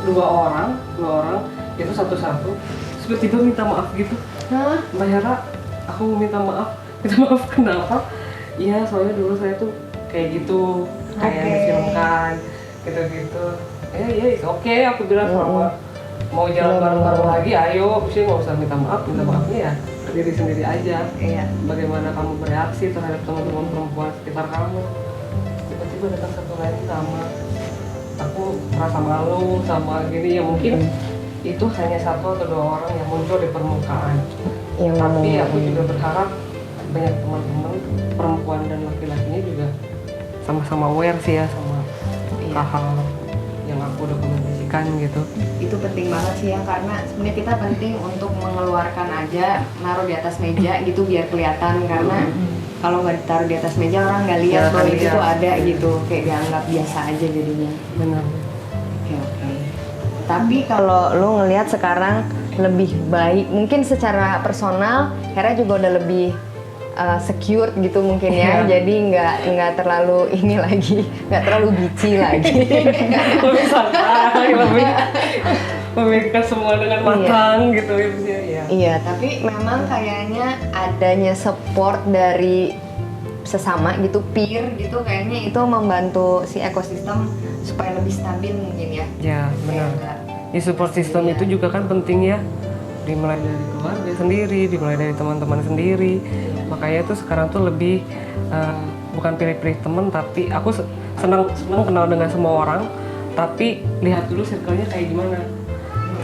dua orang itu satu-satu tiba-tiba minta maaf gitu. Mbak Hera, aku minta maaf kenapa? Iya, soalnya dulu saya tuh kayak gitu, kayak difilmkan gitu-gitu. Iya, oke, aku bilang sama mau jalan bareng-bareng lagi, ayo, sih nggak usah minta maafnya ya ke diri sendiri aja. Bagaimana kamu bereaksi terhadap teman-teman perempuan sekitar kamu. Tiba-tiba datang satu lagi sama aku merasa malu sama gini, ya mungkin itu hanya satu atau dua orang yang muncul di permukaan. Tapi aku juga berharap banyak teman-teman perempuan dan laki-lakinya juga sama-sama aware sih ya sama hal-hal yang aku dokumentasikan gitu. Itu penting banget sih ya, karena sebenarnya kita penting untuk mengeluarkan aja, naruh di atas meja gitu biar kelihatan, karena kalau nggak ditaruh di atas meja orang nggak lihat bahwa itu tuh ada gitu, kayak dianggap biasa aja jadinya. Benar. Oke. Tapi kalau lu ngelihat sekarang lebih baik, mungkin secara personal Hera juga udah lebih secure gitu mungkin ya, jadi nggak terlalu ini lagi, nggak terlalu bici lagi. Lebih santai, lebih memikirkan semua dengan matang gitu ya. Iya, tapi memang kayaknya adanya support dari sesama gitu, peer gitu, kayaknya itu membantu si ekosistem supaya lebih stabil mungkin ya. Ya, benar. Di support system itu juga kan penting ya, dimulai dari keluarga sendiri, dimulai dari teman-teman sendiri. Makanya tuh sekarang tuh lebih bukan pilih-pilih temen, tapi aku senang kenal dengan semua orang, tapi lihat dulu circle-nya kayak gimana.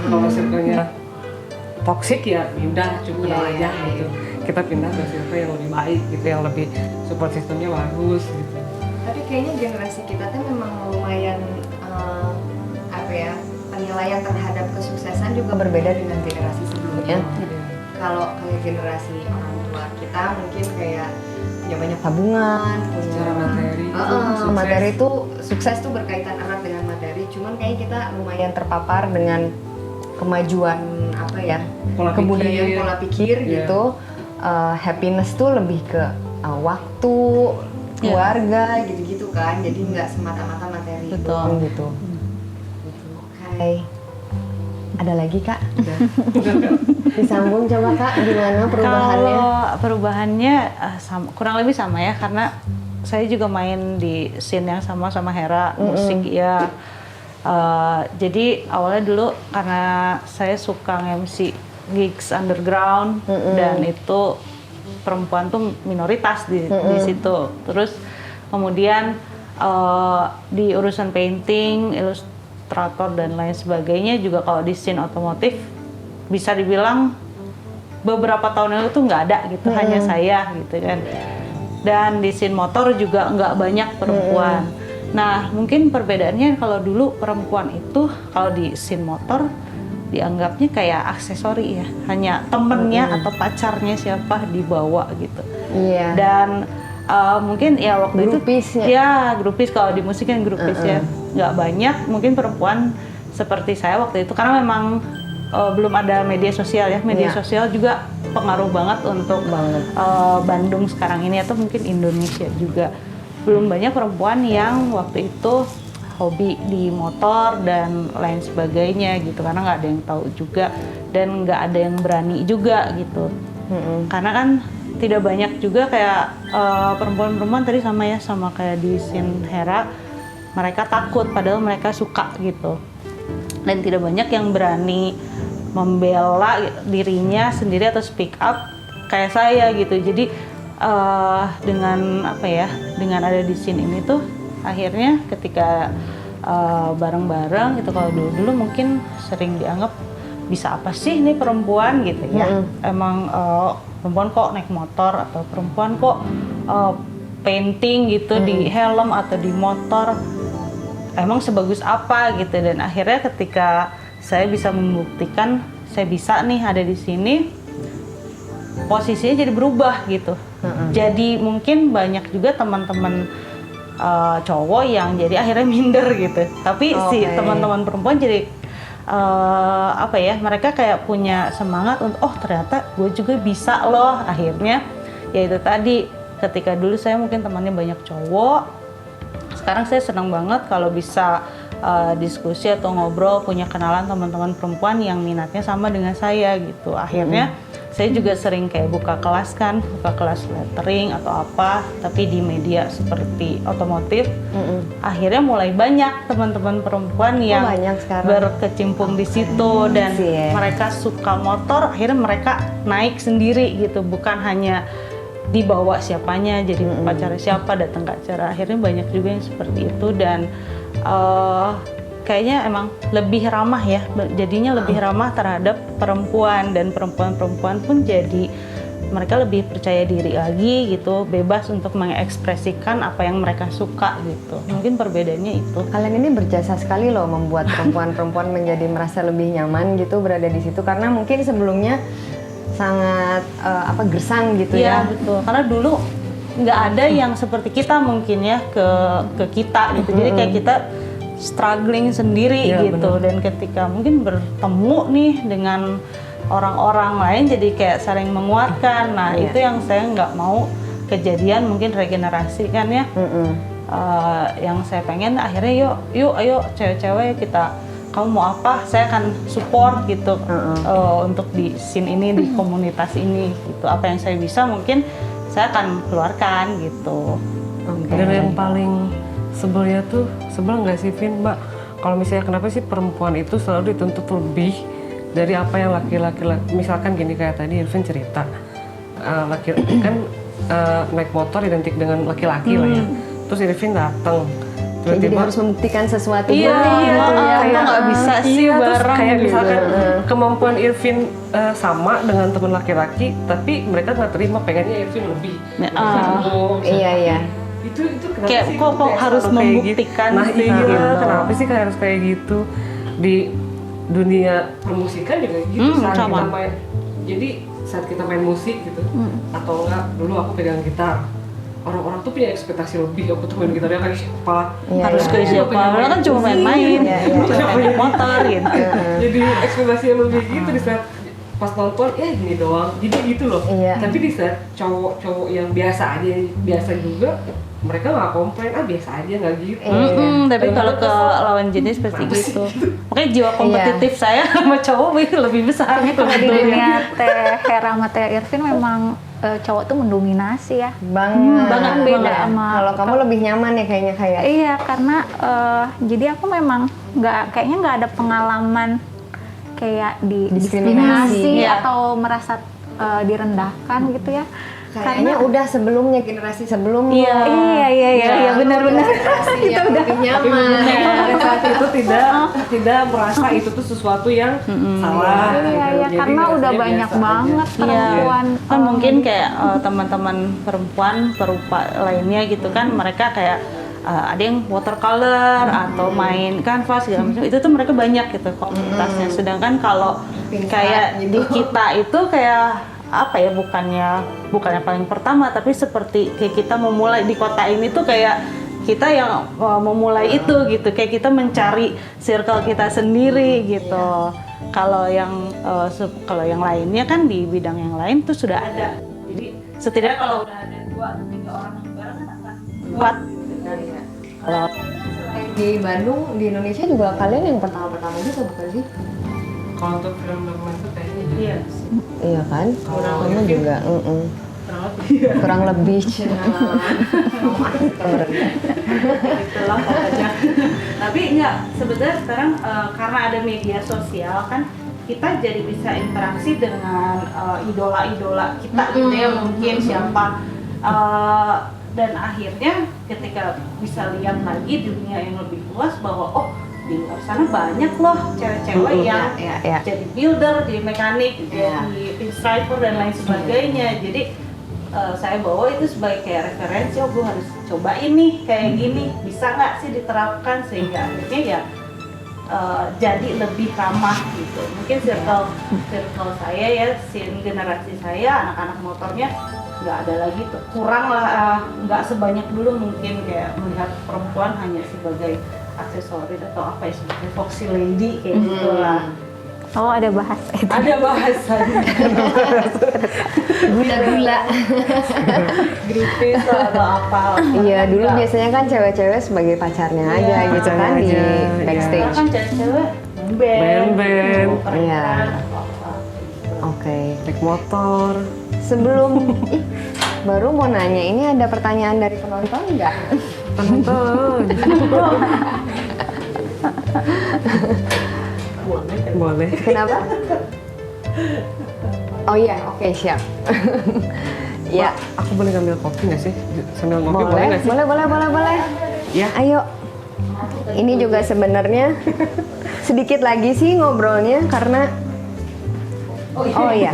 Kalau circle-nya toxic ya udah cukup kenal aja gitu. Kita pindah ke circle yang lebih baik gitu, yang lebih support sistemnya bagus gitu. Tapi kayaknya generasi kita tuh memang lumayan penilaian terhadap kesuksesan juga berbeda dengan generasi sebelumnya. Kalau kayak generasi orang tua kita mungkin kayak punya banyak tabungan, secara materi. Materi itu sukses tuh berkaitan erat dengan materi. Cuman kayak kita lumayan terpapar dengan kemajuan kebudayaan pola pikir gitu. Happiness tuh lebih ke waktu, keluarga gitu-gitu kan. Jadi nggak semata-mata materi doang gitu. Oke. Ada lagi Kak? Disambung coba Kak, gimana perubahannya? Kalau perubahannya kurang lebih sama ya, karena saya juga main di scene yang sama Hera, musik ya. Jadi awalnya dulu karena saya suka MC gigs underground, dan itu perempuan tuh minoritas di situ. Terus kemudian di urusan painting, ilustrator dan lain sebagainya juga, kalau di scene otomotif bisa dibilang beberapa tahun lalu tuh nggak ada gitu, hanya saya gitu kan. Dan di scene motor juga nggak banyak perempuan. Nah, mungkin perbedaannya kalau dulu perempuan itu kalau di scene motor dianggapnya kayak aksesori ya, hanya temennya atau pacarnya siapa dibawa gitu. Dan mungkin ya waktu grupis, itu ya grupis, kalau di musik kan grupis ya, nggak banyak mungkin perempuan seperti saya waktu itu, karena memang belum ada media sosial ya. Media sosial juga pengaruh banget untuk Bandung sekarang ini, atau mungkin Indonesia juga. Belum banyak perempuan yang waktu itu hobi di motor dan lain sebagainya gitu, karena nggak ada yang tahu juga dan nggak ada yang berani juga gitu. Karena kan tidak banyak juga kayak perempuan-perempuan tadi sama kayak di scene Hera, mereka takut padahal mereka suka gitu, dan tidak banyak yang berani membela dirinya sendiri atau speak up kayak saya gitu. Jadi dengan dengan ada di scene ini tuh akhirnya ketika bareng-bareng itu, kalau dulu mungkin sering dianggap bisa apa sih nih perempuan gitu ya. Emang perempuan kok naik motor atau perempuan kok painting gitu di helm atau di motor, emang sebagus apa gitu. Dan akhirnya ketika saya bisa membuktikan saya bisa nih ada di sini, posisinya jadi berubah gitu. Jadi mungkin banyak juga teman-teman cowok yang jadi akhirnya minder gitu. Tapi si teman-teman perempuan jadi apa ya, mereka kayak punya semangat untuk ternyata gue juga bisa loh. Akhirnya ya itu tadi, ketika dulu saya mungkin temannya banyak cowok, sekarang saya senang banget kalau bisa diskusi atau ngobrol, punya kenalan teman-teman perempuan yang minatnya sama dengan saya gitu. Akhirnya saya juga sering kayak buka kelas lettering atau apa, tapi di media seperti otomotif. Akhirnya mulai banyak teman-teman perempuan yang berkecimpung di situ, dan mereka suka motor, akhirnya mereka naik sendiri gitu, bukan hanya dibawa siapanya, jadi pacarnya siapa, datang ke acara. Akhirnya banyak juga yang seperti itu, dan kayaknya emang lebih ramah ya, jadinya lebih ramah terhadap perempuan, dan perempuan-perempuan pun jadi mereka lebih percaya diri lagi gitu, bebas untuk mengekspresikan apa yang mereka suka gitu. Mungkin perbedaannya itu. Kalian ini berjasa sekali loh membuat perempuan-perempuan menjadi merasa lebih nyaman gitu berada di situ, karena mungkin sebelumnya sangat gersang gitu ya. Iya betul, karena dulu nggak ada yang seperti kita mungkin ya ke kita gitu. Jadi kayak kita struggling sendiri gitu, dan ketika mungkin bertemu nih dengan orang-orang lain jadi kayak saling menguatkan. Nah itu yang saya nggak mau kejadian, mungkin regenerasi kan ya. Yang saya pengen akhirnya yuk ayo cewek-cewek kita, kamu mau apa, saya akan support gitu untuk di scene ini, di komunitas ini gitu. Apa yang saya bisa mungkin saya akan keluarkan gitu. Dan yang paling sebelnya tuh, sebel nggak sih Vin, Mbak? Kalau misalnya kenapa sih perempuan itu selalu dituntut lebih dari apa yang laki-laki, misalkan gini kayak tadi Irvin cerita, laki-laki kan naik motor identik dengan laki-laki lah ya. Terus Irvin datang, jadi harus membuktikan sesuatu. Iya, nggak bisa sih bareng kayak gitu. misalkan kemampuan Irvin sama dengan teman laki-laki, tapi mereka nggak terima, pengennya Irvin lebih. Iya. Itu kayak kok harus membuktikan gitu. Nah sih iya, gitu. kenapa sih kayak harus kayak gitu di dunia permusikan juga gitu. Saat kita main musik gitu, atau enggak, dulu aku pegang gitar, orang-orang tuh punya ekspektasi lebih, aku tuh main gitarnya kayak siapa, harus kayak siapa, padahal kan cuma main-main, cuma main motor gitu. Jadi ekspektasi yang lebih gitu di saat pas nonton, gini doang, jadi gitu loh. Tapi di saat cowok-cowok yang biasa aja, biasa juga, mereka nggak komplain, biasa aja, nggak gitu. Tapi kalau ke lawan jenis pasti gitu. Makanya jiwa kompetitif saya sama cowok lebih besar gitu. Kalau di dunia Teh Hera sama Teh Irvin memang cowok tuh mendominasi ya. Banget beda sama kalau kamu lebih nyaman ya kayaknya kayak. Iya, karena jadi aku memang kayaknya nggak ada pengalaman kayak diskriminasi atau merasa direndahkan gitu ya. Kayaknya udah sebelumnya, generasi sebelumnya. Iya benar-benar itu udah lebih nyaman. Pada saat itu tidak merasa itu tuh sesuatu yang salah. Iya, karena udah banyak banget perempuan. Kan mungkin kayak teman-teman perempuan perupa lainnya gitu kan, mereka kayak ada yang watercolor atau main kanvas segala macam, itu tuh mereka banyak gitu komunitasnya. Sedangkan kalau kayak di kita itu kayak apa ya, bukannya paling pertama, tapi seperti kayak kita memulai di kota ini tuh kayak kita yang memulai itu gitu, kayak kita mencari circle kita sendiri gitu. Kalau yang lainnya kan di bidang yang lain tuh sudah ada, jadi setidaknya kalau udah ada 2-3 orang yang bareng kan akan kuat gitu kan ya. Kalau di Bandung, di Indonesia juga kalian yang pertama-pertama juga bukan sih? Kalau untuk film dokumenter kayaknya iya. Iya kan? Kamu juga. Kurang lebih. Itulah pokoknya. Tapi enggak, sebenarnya sekarang karena ada media sosial kan, kita jadi bisa interaksi dengan idola-idola kita gitu ya, mungkin siapa. Dan akhirnya ketika bisa lihat lagi dunia yang lebih luas bahwa di luar sana banyak loh cewek-cewek yang ya. jadi builder, jadi mekanik, Iya. jadi pinstriper dan lain sebagainya. Jadi saya bawa itu sebagai kayak referensi, oh gue harus cobain nih kayak gini, bisa nggak sih diterapkan sehingga akhirnya ya jadi lebih ramah gitu. Mungkin circle saya ya, generasi saya, anak-anak motornya nggak ada lagi tuh, kurang lah, nggak sebanyak dulu mungkin kayak melihat perempuan hanya sebagai aksesoris atau apa ya, sebagai foxy lady kayak gitu lah. Oh, ada bahasa itu. Ada bahasanya. Gula-gula. Gripis atau apa. Iya, dulu Enggak. biasanya kan cewek-cewek sebagai pacarnya Iya, aja gitu pacarnya kan di aja, iya. Karena backstage. kan cewek-cewek band, Band-band. Iya. apa-apa. Oke. Naik motor. Sebelum baru mau nanya, ini ada pertanyaan dari penonton nggak? Tonton. Boleh. Kenapa? Oh iya, oke siap. Ya, Aku boleh ngambil kopi nggak sih? Sambil ngopi boleh boleh, nggak sih? boleh. Ya. Ayo. Ini juga sebenarnya sedikit lagi sih ngobrolnya karena oh iya.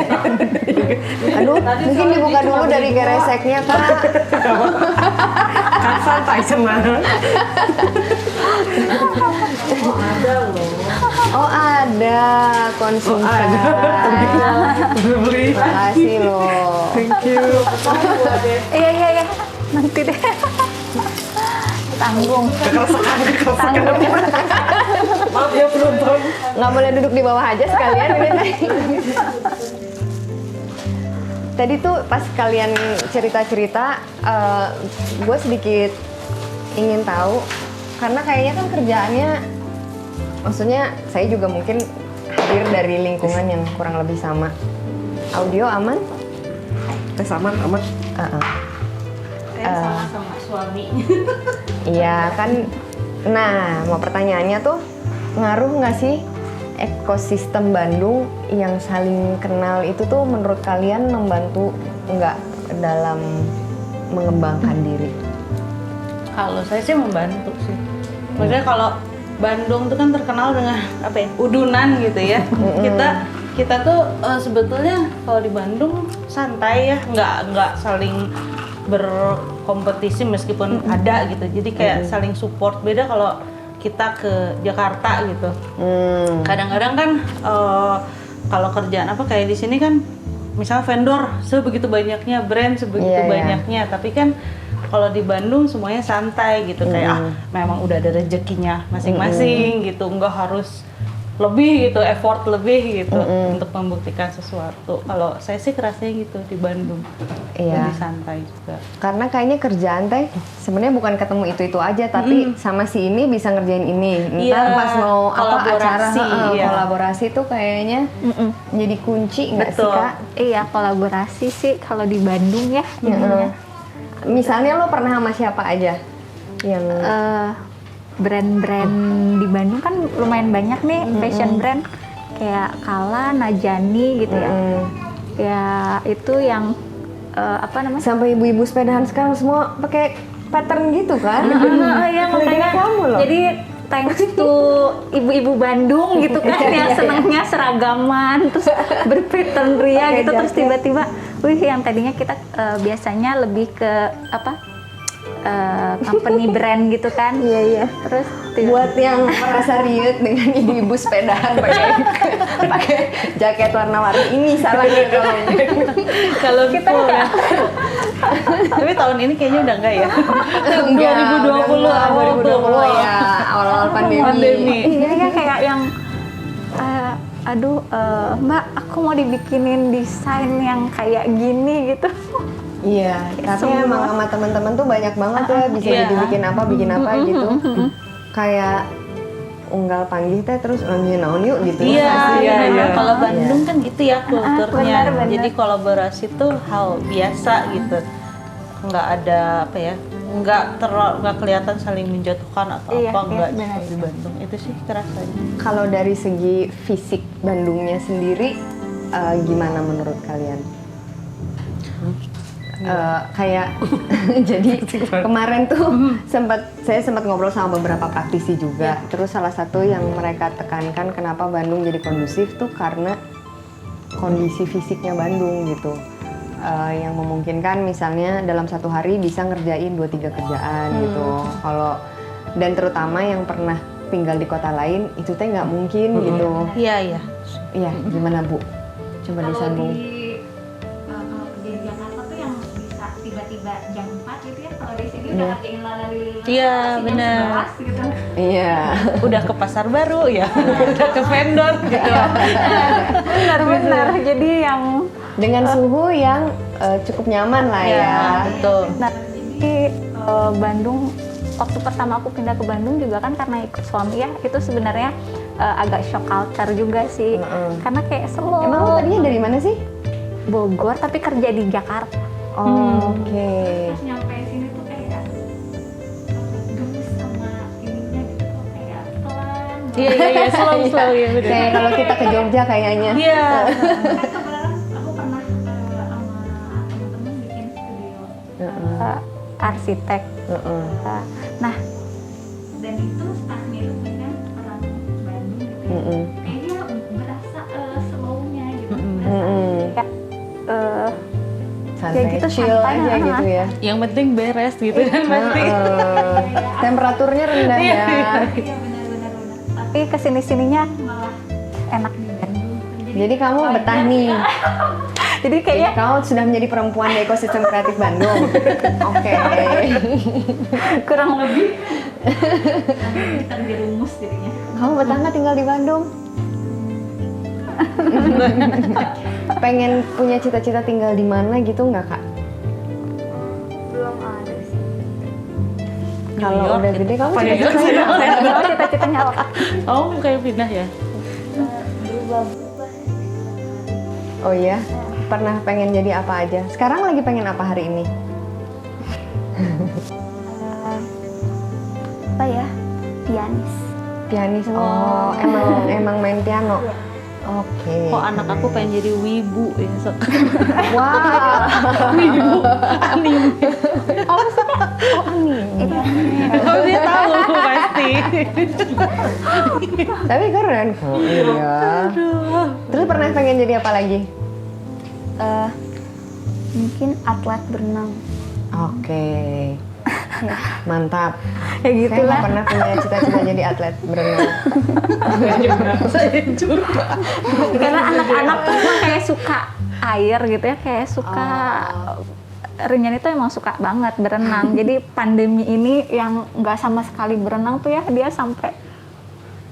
Aduh, mungkin dibuka dulu dari gereseknya, Kak. Kan santai senang. Ada loh. Oh, ada konsumsi. Beli. Makasih loh. Thank you. Iya. Nanti deh. Tanggung. Maaf ya penonton. Nggak boleh duduk di bawah aja sekalian ini tadi. Tadi tuh pas kalian cerita-cerita, gue sedikit ingin tahu karena kayaknya kan kerjaannya, maksudnya saya juga mungkin hadir dari lingkungan yang kurang lebih sama. Audio aman? Tes aman. Saya sama suami. Iya kan. Nah, mau pertanyaannya tuh ngaruh nggak sih ekosistem Bandung yang saling kenal itu tuh menurut kalian membantu nggak dalam mengembangkan diri? Kalau saya sih membantu sih. Maksudnya kalau Bandung tuh kan terkenal dengan apa ya, udunan gitu ya. Kita tuh sebetulnya kalau di Bandung santai ya, nggak saling berkompetisi meskipun ada gitu. Jadi kayak saling support. Beda kalau kita ke Jakarta gitu. Kadang-kadang kan kalau kerjaan apa kayak di sini kan, misalnya vendor sebegitu banyaknya, brand sebegitu Iya, iya. banyaknya, tapi kan kalau di Bandung semuanya santai gitu, kayak memang udah ada rezekinya masing-masing gitu, nggak harus lebih gitu, effort lebih gitu untuk membuktikan sesuatu. Kalau saya sih kerasnya gitu di Bandung, Iya. lebih santai juga. Karena kayaknya kerjaan teh sebenarnya bukan ketemu itu aja, tapi sama si ini bisa ngerjain ini. Ntar Iya, pas mau apa acara kolaborasi, iya. kolaborasi tuh kayaknya jadi kunci nggak sih, Betul. Kak? Iya, kolaborasi sih kalau di Bandung ya. Heeh. Misalnya lo pernah sama siapa aja yang Brand-brand di Bandung kan lumayan banyak nih, fashion brand kayak Kala, Najani gitu ya. Ya itu yang apa namanya? sampai ibu-ibu sepedahan sekarang semua pakai pattern gitu kan? Ya Gara-gara makanya kamu loh. jadi thanks to ibu-ibu Bandung gitu kan yang senangnya seragaman terus berpattern ria Pakai gitu, terus jaket. tiba-tiba wih yang tadinya kita biasanya lebih ke apa company brand gitu kan. Iya. Terus Buat yang merasa riut dengan ibu-ibu sepedahan pakai jaket warna-warni, ini salahnya dong. Kalau kita ya. Tapi tahun ini kayaknya udah enggak ya. 2020 awal tuh. 2020 ya, awal-awal pandemi. iya ya kayak yang aduh Mbak aku mau dibikinin desain yang kayak gini gitu. Iya, tapi Semua. emang sama teman-teman tuh banyak banget ya bisa Iya. dibikin apa gitu. Kayak unggal panggih teh terus naon yuk gitu. Iya, ya. iya. Kalau Bandung kan gitu ya kulturnya. benar. Jadi kolaborasi tuh hal biasa gitu. Nggak ada apa ya, nggak kelihatan saling menjatuhkan atau Iya, apa, iya, nggak benar. di Bandung. Itu sih kerasanya. Kalau dari segi fisik Bandungnya sendiri gimana menurut kalian? kayak jadi kemarin tuh saya sempat ngobrol sama beberapa praktisi juga. Terus salah satu yang mereka tekankan kenapa Bandung jadi kondusif tuh karena kondisi fisiknya Bandung gitu. Yang memungkinkan misalnya dalam satu hari bisa ngerjain 2-3 kerjaan gitu. Kalau dan terutama yang pernah tinggal di kota lain itu teh nggak mungkin gitu. Iya. Iya, gimana Bu? Coba Kalau disambung. kalau kerja di Jakarta tuh yang bisa tiba-tiba jam 4 gitu ya, kalau di sini udah ngerjain lalali Iya, jam benar. 11 gitu. Iya. Udah ke pasar baru ya, udah ke vendor gitu. Benar-benar, jadi yang Dengan suhu yang cukup nyaman lah ya. Betul. nah, jadi Bandung waktu pertama aku pindah ke Bandung juga kan karena ikut suami ya, itu sebenarnya agak shock culture juga sih. Karena kayak slow. Emang lu tadinya dari mana sih? Bogor tapi kerja di Jakarta. Oke. Terus nyampe sini tuh kayak gemes sama ininya gitu kok, kayak pelan. Iya, slow ya benar. Kayak kalau kita ke Jogja kayaknya. Iya. Kan kemarin aku pernah sama teman-teman bikin studio arsitek. Nah, dan itu staffnya itu kan orang Bandung gitu ya. Kayaknya berasa slow-nya gitu. Berasa kayak Santai, gitu, chill santai, aja gitu ya. Yang penting beres gitu kan pasti. Temperaturnya rendah ya. iya benar-benar. Tapi kesini-sininya malah enak di Bandung. Jadi kamu betah nih. Jadi kayaknya Kamu sudah menjadi perempuan di ekosistem kreatif Bandung. Oke. kurang lebih kita dirumus jadinya. Kamu betah nggak tinggal di Bandung? Pengen punya cita-cita tinggal di mana gitu nggak Kak? Belum ada sih. Kalau York udah gitu. gede kamu Apa ya? cita-citanya apa? Kalau cita-citanya apa? Oh, kayak pindah ya? Berubah-berubah. Oh iya? Pernah pengen jadi apa aja? Sekarang lagi pengen apa hari ini? Apa ya? Pianis. Pianis. Oh, emang main piano. Oke. Kok anak aku pengen jadi wibu ya? Wah. Wibu anime. Itu Oh, dia tahu pasti. Tapi keren kok. Iya. Terus pernah pengen jadi apa lagi? mungkin atlet berenang. Oke. Mantap. Ya Saya gitu nggak lah. pernah punya cita-cita jadi atlet berenang. Saya juga. Karena anak-anak tuh emang kayak suka air gitu ya, kayak suka Rinjan itu emang suka banget berenang. Jadi pandemi ini yang nggak sama sekali berenang tuh ya, dia sampai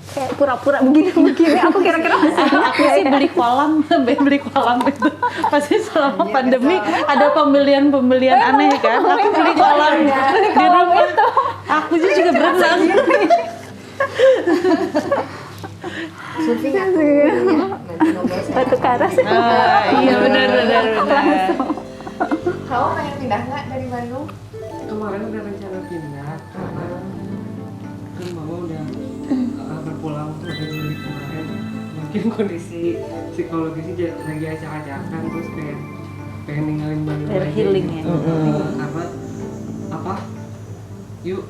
kayak pura-pura begini-begini. Aku kira-kira masih Aku sih beli kolam, beli kolam itu. Pasti selama pandemi ada pembelian aneh kan. Aku beli kolam di rumah. Aku juga berenang. Surfing nggak tuh? Iya. Nanti ngobrol sama batu karas. Iya benar. Kamu pengen pindah nggak dari Bandung? Kemarin udah rencana pindah karena kan mama udah berpulang tuh dari kemarin. Mungkin kondisi psikologisnya lagi acak-acakan, terus kayak pengen ninggalin Bandung Biar aja healing gitu. ya. Karena apa? Yuk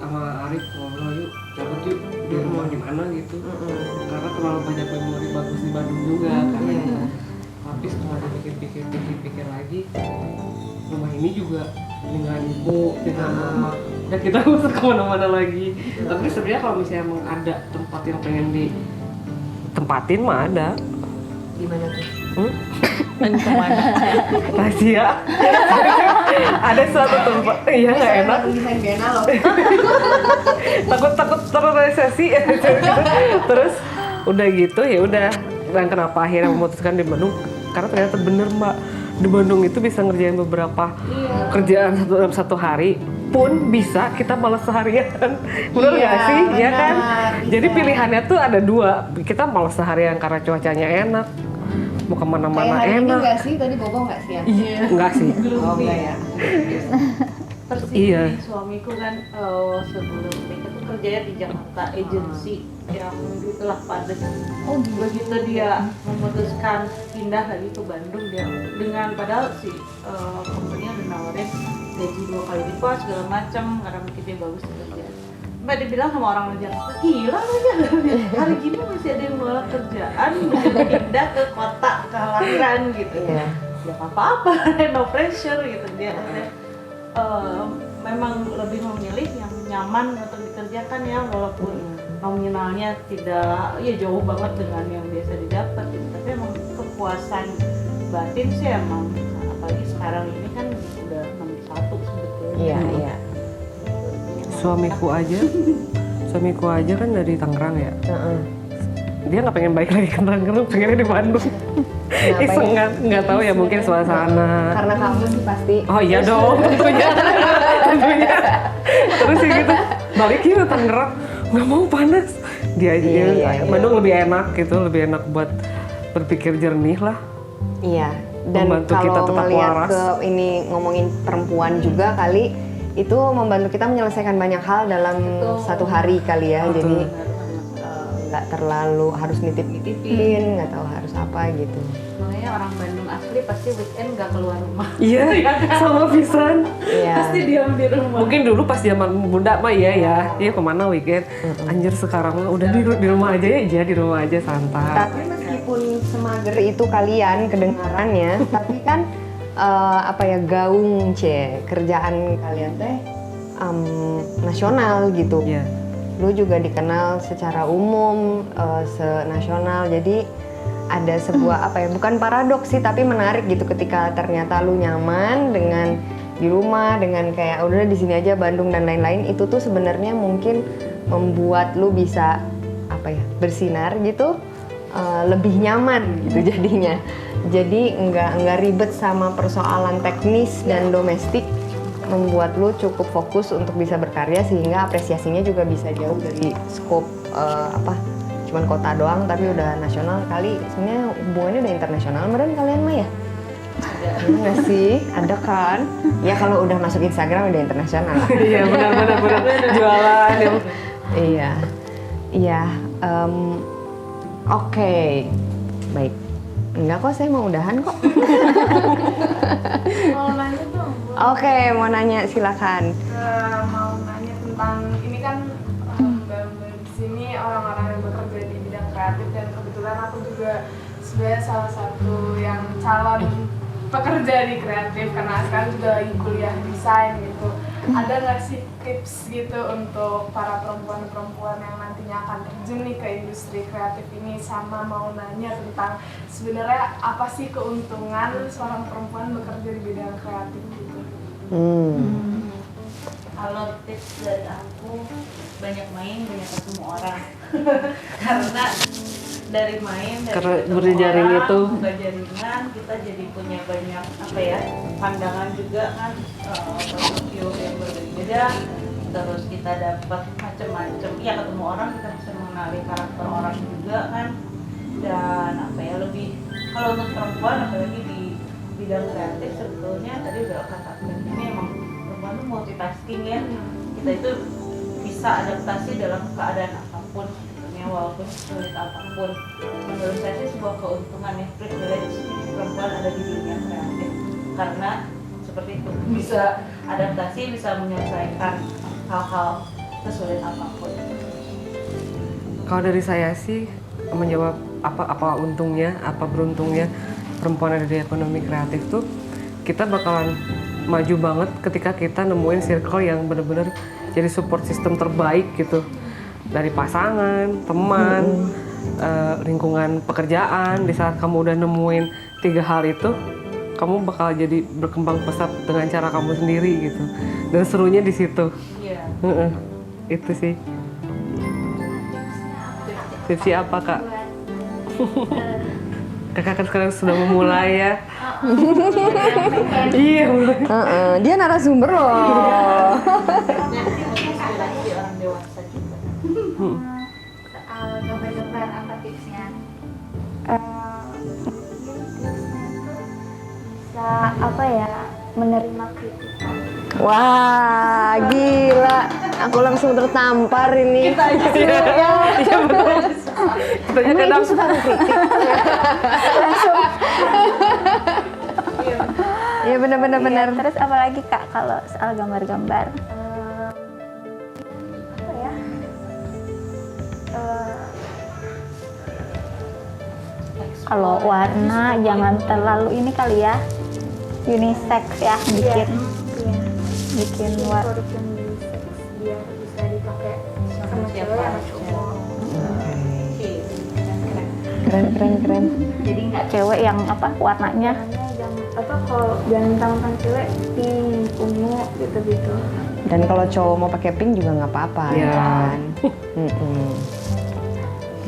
sama Arif ngobrol yuk, cabut yuk di rumah di mana gitu. Karena terlalu banyak memori bagus di Bandung juga kan. Tapi setelah dipikir-pikir lagi, rumah ini juga ninggalin ibu, tinggalin mama. Dan kita nggak usah kemana-mana lagi. Tapi sebenarnya kalau misalnya emang ada tempat yang pengen ditempatin mah ada. Di mana tuh? Kemana? Rahasia. Ada suatu tempat, iya nggak enak. Desain Biennale loh. takut terresesi. Terus udah gitu ya udah. Dan kenapa akhirnya memutuskan di Bandung? Karena ternyata bener Mbak, di Bandung itu bisa ngerjain beberapa kerjaan dalam satu hari pun bisa kita malas seharian. Bener nggak sih? Ya kan? Jadi pilihannya tuh ada dua. Kita malas seharian karena cuacanya enak, mau kemana-mana Kayak hari ini enak. nggak sih? Tadi Bobo nggak sih ya? Iya, enggak sih. Oh enggak ya. Persis Iya. nih, suamiku kan sebelum nikah tuh kerjanya di Jakarta agency yang itulah padat. Oh begitu dia memutuskan pindah lagi ke Bandung dia dengan padahal si company-nya udah nawarin gaji 2 kali lipat segala macam karena mungkin dia bagus di kerja. Mbak dibilang sama orang Jakarta, gila lu ya, hari gini masih ada yang nolak kerjaan, pindah ke kota Kelahiran gitu. Iya. Ya apa-apa, no pressure gitu dia. Memang lebih memilih yang nyaman untuk dikerjakan ya, walaupun nominalnya tidak ya jauh banget dengan yang biasa didapat gitu. Tapi emang kepuasan batin sih emang, apalagi sekarang ini kan udah nomor 1 sebetulnya. Iya, iya. Suamiku aja kan dari Tangerang ya. Heeh. Dia nggak pengen balik lagi ke Tangerang, pengennya di Bandung. Kenapa Iseng ya? nggak tahu ya, mungkin suasana. Karena kamu sih pasti. Oh iya dong, tentunya. Terus ya gitu, balik yuk ke Tangerang, nggak mau panas. Dia aja, Iya. Bandung lebih enak gitu, lebih enak buat berpikir jernih lah. Iya. Dan Membantu kita kalau tetap ngelihat waras. ke ini ngomongin perempuan juga kali itu membantu kita menyelesaikan banyak hal dalam satu hari kali ya. Jadi nggak terlalu harus nitip-nitipin, nggak tahu harus apa gitu. Makanya orang Bandung asli pasti weekend nggak keluar rumah. Iya, sama pisan. Iya. Pasti diam di rumah. Mungkin dulu pas zaman muda mah iya kemana weekend. Anjir sekarang mah udah di rumah aja ya, di rumah aja santai. Tapi meskipun semager itu kalian kedengarannya, tapi kan gaung kerjaan kalian teh nasional gitu. Iya. Lu juga dikenal secara umum senasional. Jadi ada sebuah bukan paradoks sih, tapi menarik gitu ketika ternyata lu nyaman dengan di rumah, dengan kayak udah di sini aja Bandung dan lain-lain, itu tuh sebenarnya mungkin membuat lu bisa bersinar gitu, lebih nyaman gitu jadinya. Jadi nggak ribet sama persoalan teknis dan domestik, membuat lu cukup fokus untuk bisa berkarya sehingga apresiasinya juga bisa jauh dari skop cuman kota doang tapi udah nasional kali. Sebenarnya hubungannya udah internasional meren kalian mah ya? Iya nggak sih? Ada kan? Ya kalau udah masuk Instagram udah internasional lah. Iya benar jualan ya. Iya. Oke. Baik. Enggak kok, saya mau udahan kok. Mau nanya dong, Bu. Oke, mau nanya silakan. Mau nanya tentang ini kan Mbak di sini orang-orang yang bekerja di bidang kreatif dan kebetulan aku juga sebenarnya salah satu yang calon pekerja di kreatif karena sekarang juga lagi kuliah desain gitu. Ada nggak sih tips gitu untuk para perempuan-perempuan yang nantinya akan terjun nih ke industri kreatif ini, sama mau nanya tentang sebenarnya apa sih keuntungan seorang perempuan bekerja di bidang kreatif gitu? Kalau tips dari aku, banyak main, banyak ketemu orang. Karena dari main, dari Karena ketemu berjejaring orang, itu. buka jaringan, kita jadi punya banyak pandangan juga kan, portfolio yang berbeda. Terus kita dapat macam-macam, ya ketemu orang kita bisa mengenali karakter orang juga kan. Dan lebih kalau untuk perempuan apalagi di bidang kreatif sebetulnya tadi udah katakan ini emang perempuan tuh multitasking ya. Kita itu bisa adaptasi dalam keadaan apapun sebetulnya, walaupun sulit apapun. Menurut saya sih sebuah keuntungan ya, privilege perempuan ada di dunia kreatif karena seperti itu bisa adaptasi, bisa menyelesaikan hal-hal sesulit apapun. Kalau dari saya sih menjawab apa untungnya, apa beruntungnya perempuan ada di ekonomi kreatif tuh, kita bakalan maju banget ketika kita nemuin circle yang benar-benar jadi support system terbaik gitu, dari pasangan, teman, lingkungan pekerjaan. Di saat kamu udah nemuin 3 hal itu, kamu bakal jadi berkembang pesat dengan cara kamu sendiri gitu, dan serunya di situ. Iya. Itu sih. Tipsnya apa kak? Kakak kan sekarang sudah memulai ya. Iya mulai. Dia narasumber loh. Inspirasi orang dewasa juga. Gambar-gambar apa tipsnya? Bisa menerima kritikan. Wah, gila. Aku langsung tertampar ini. Iya betul. Kitanya Emang kadang Ibu suka ngekritik? Langsung. Ya Iya benar-benar Iya, benar. terus apalagi Kak kalau soal gambar-gambar? Apa ya? Kalau warna jangan terlalu ini kali ya, unisex ya, bikin bikin warna. yang biar bisa dipakai sama cewek sama cowok. Keren. Jadi nggak cewek yang apa warnanya? Kalau jangan tangan cewek pink, ungu gitu-gitu. Dan kalau cowok mau pakai pink juga nggak apa-apa Iya. kan. Mm-mm.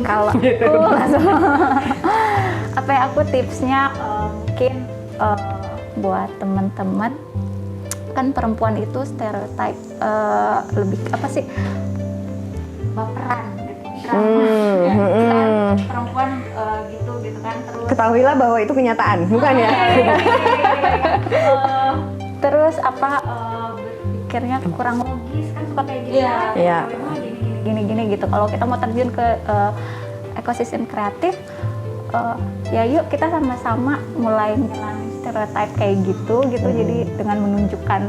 Kalau aku langsung apa ya, aku tipsnya mungkin buat teman-teman, kan perempuan itu stereotype lebih apa sih, baperan gitu. Ya, kan perempuan gitu kan, terus Ketahuilah bahwa itu kenyataan, bukan ya? terus apa berpikirnya kurang logis kan, suka kayak gitu. Iya. Gini gitu. Kalau kita mau terjun ke ekosistem kreatif, ya yuk kita sama-sama mulai ngilangin stereotype kayak gitu. Jadi dengan menunjukkan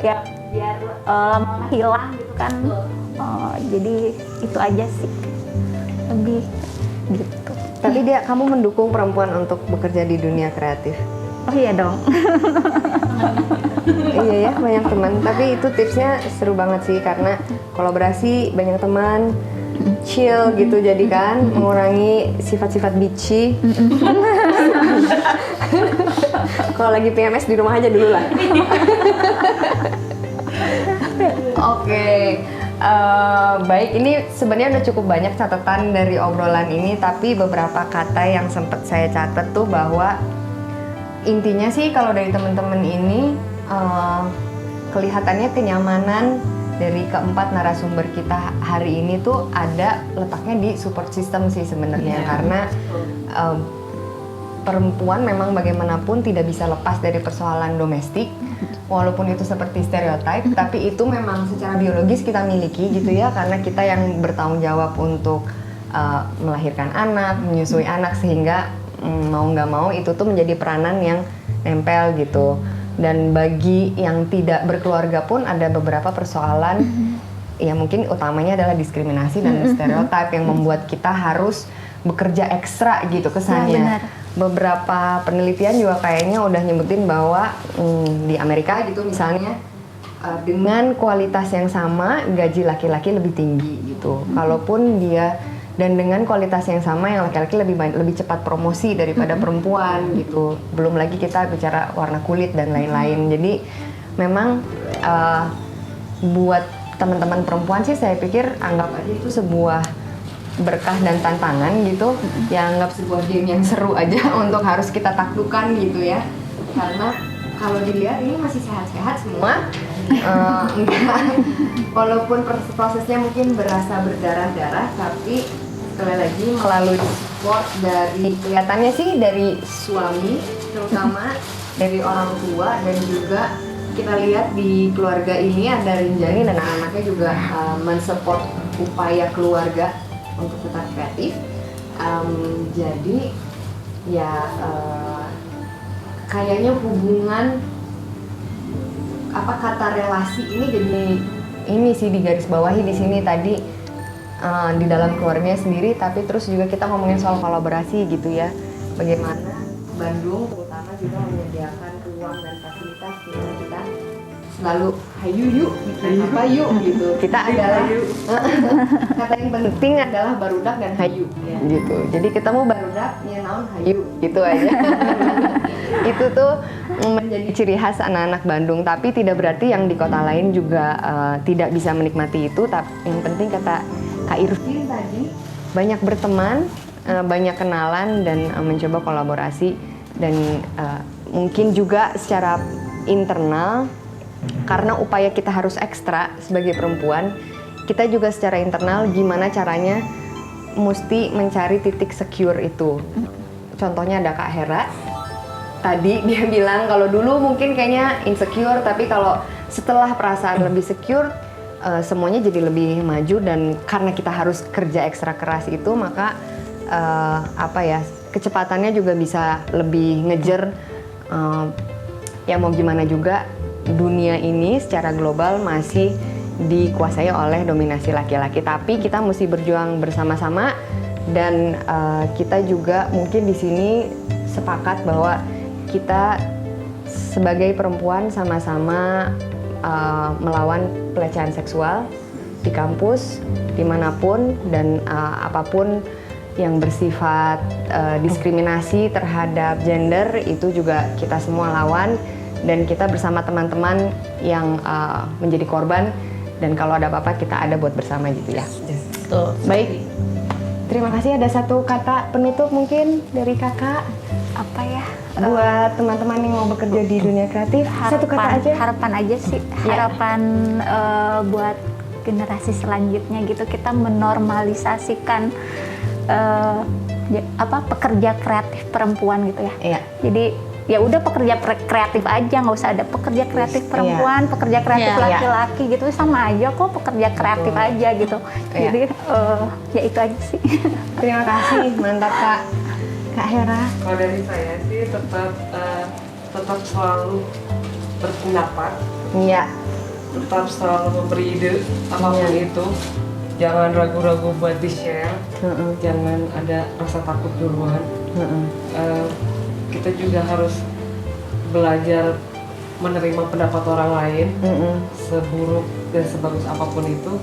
ya biar lama-lama hilang gitu kan. Jadi itu aja sih, lebih gitu. Tapi dia, kamu mendukung perempuan untuk bekerja di dunia kreatif? Oh iya dong. Iya ya, banyak teman. Tapi itu tipsnya seru banget sih, karena kolaborasi, banyak teman, chill gitu, jadi kan mengurangi sifat-sifat bitchy. Kalau lagi PMS di rumah aja dulu lah. Oke. Baik, ini sebenarnya udah cukup banyak catatan dari obrolan ini, tapi beberapa kata yang sempat saya catat tuh bahwa intinya sih kalau dari teman-teman ini kelihatannya kenyamanan dari keempat narasumber kita hari ini tuh ada letaknya di support system sih sebenarnya, karena perempuan memang bagaimanapun tidak bisa lepas dari persoalan domestik, walaupun itu seperti stereotip, tapi itu memang secara biologis kita miliki gitu ya, karena kita yang bertanggung jawab untuk melahirkan anak, menyusui anak, sehingga mau nggak mau itu tuh menjadi peranan yang nempel gitu. Dan bagi yang tidak berkeluarga pun ada beberapa persoalan, ya mungkin utamanya adalah diskriminasi dan stereotip yang membuat kita harus bekerja ekstra gitu kesannya. Ya, benar. Beberapa penelitian juga kayaknya udah nyebutin bahwa di Amerika gitu misalnya, dengan kualitas yang sama gaji laki-laki lebih tinggi gitu. Kalaupun dia, dan dengan kualitas yang sama yang laki-laki lebih cepat promosi daripada perempuan gitu. Belum lagi kita bicara warna kulit dan lain-lain. Jadi memang buat teman-teman perempuan sih saya pikir anggap aja itu sebuah berkah dan tantangan gitu. Ya anggap sebuah game yang seru aja untuk harus kita taklukkan gitu ya. Karena kalau dilihat ini masih sehat-sehat semua. Enggak, walaupun prosesnya mungkin berasa berdarah-darah, tapi sekali lagi melalui support dari, kelihatannya sih dari suami terutama, dari orang tua, dan juga kita lihat di keluarga ini ada Rinjani dan anak-anaknya juga mensupport upaya keluarga untuk tetap kreatif. Jadi ya kayaknya hubungan kata relasi ini jadi ini sih digaris bawahi di sini tadi, di dalam keluarganya sendiri, tapi terus juga kita ngomongin soal kolaborasi gitu ya, bagaimana Bandung terutama juga menyediakan ruang dan fasilitas di mana kita selalu hayu yuk bikin apa yuk gitu. Kita adalah kata yang penting adalah barudak dan hayu gitu. Jadi kita mau barudak ya naon hayu gitu aja. Itu tuh menjadi ciri khas anak-anak Bandung, tapi tidak berarti yang di kota lain juga tidak bisa menikmati itu. Tapi yang penting kata Kak Irvin tadi, banyak berteman, banyak kenalan, dan mencoba kolaborasi. Dan mungkin juga secara internal, karena upaya kita harus ekstra sebagai perempuan, kita juga secara internal gimana caranya mesti mencari titik secure itu. Contohnya ada Kak Hera, tadi dia bilang kalau dulu mungkin kayaknya insecure, tapi kalau setelah perasaan lebih secure, semuanya jadi lebih maju. Dan karena kita harus kerja ekstra keras itu, maka kecepatannya juga bisa lebih ngejar ya mau gimana juga dunia ini secara global masih dikuasai oleh dominasi laki-laki. Tapi kita mesti berjuang bersama-sama dan kita juga mungkin di sini sepakat bahwa kita sebagai perempuan sama-sama melawan pelecehan seksual di kampus, dimanapun, dan apapun yang bersifat diskriminasi terhadap gender itu juga kita semua lawan, dan kita bersama teman-teman yang menjadi korban, dan kalau ada apa-apa kita ada buat bersama gitu ya. Tuh. Baik, terima kasih. Ada satu kata penutup mungkin dari kakak Apa ya? buat teman-teman yang mau bekerja di dunia kreatif. Satu kata aja. Harapan aja sih. Harapan buat generasi selanjutnya gitu, kita menormalisasikan pekerja kreatif perempuan gitu ya. Iya. Jadi ya udah pekerja kreatif aja, nggak usah ada pekerja kreatif perempuan, pekerja kreatif Iya. laki-laki gitu, sama aja kok pekerja kreatif aja gitu. Iya. Jadi ya itu aja sih. Terima kasih, mantap Kak. Kak Hera. Kalau dari saya sih tetap selalu berpendapat, Iya. tetap selalu memberi ide apapun itu. Jangan ragu-ragu buat di-share, jangan ada rasa takut duluan. Kita juga harus belajar menerima pendapat orang lain, seburuk dan sebagus apapun itu.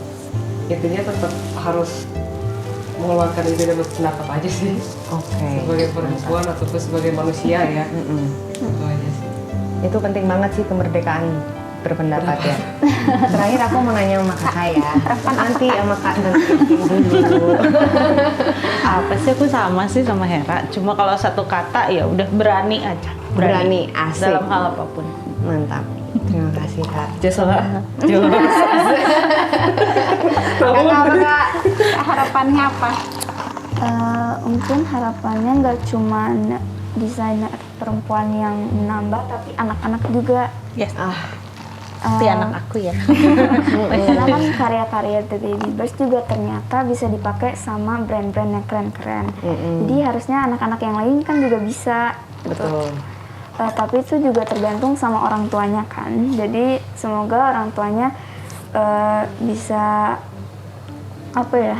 Intinya tetap harus mengeluarkan ide dan berpendapat aja sih. Oke. Sebagai perempuan ataupun sebagai manusia ya. Itu aja sih. Itu penting banget sih, kemerdekaan berpendapat ya. Terakhir aku mau nanya sama kakak ya. Nanti sama kak nanti dulu. Apa sih, aku sama sih sama Hera. Cuma kalau satu kata ya udah berani aja. Berani, asik. Dalam hal apapun. Mantap. Terima kasih kak. Jasa. Kakak apa kak? Harapannya apa? Mungkin harapannya nggak cuma desainer perempuan yang menambah, tapi anak-anak juga. Yes. Ah, Seperti anak aku ya. Karena kan karya-karya The Baby Birds juga ternyata bisa dipakai sama brand-brand yang keren-keren. Jadi harusnya anak-anak yang lain kan juga bisa. Betul. Tapi itu juga tergantung sama orang tuanya kan. Jadi semoga orang tuanya bisa apa ya?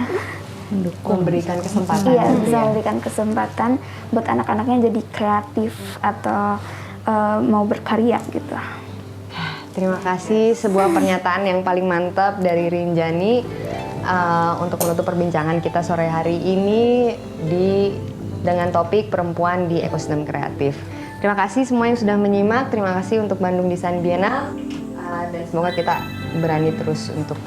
Memberikan kesempatan. Iya, gitu bisa ya. memberikan kesempatan buat anak-anaknya jadi kreatif atau mau berkarya gitu. Terima kasih, sebuah pernyataan yang paling mantap dari Rinjani untuk menutup perbincangan kita sore hari ini dengan topik perempuan di ekosistem kreatif. Terima kasih semua yang sudah menyimak, terima kasih untuk Bandung Design Biennale, dan semoga kita berani terus untuk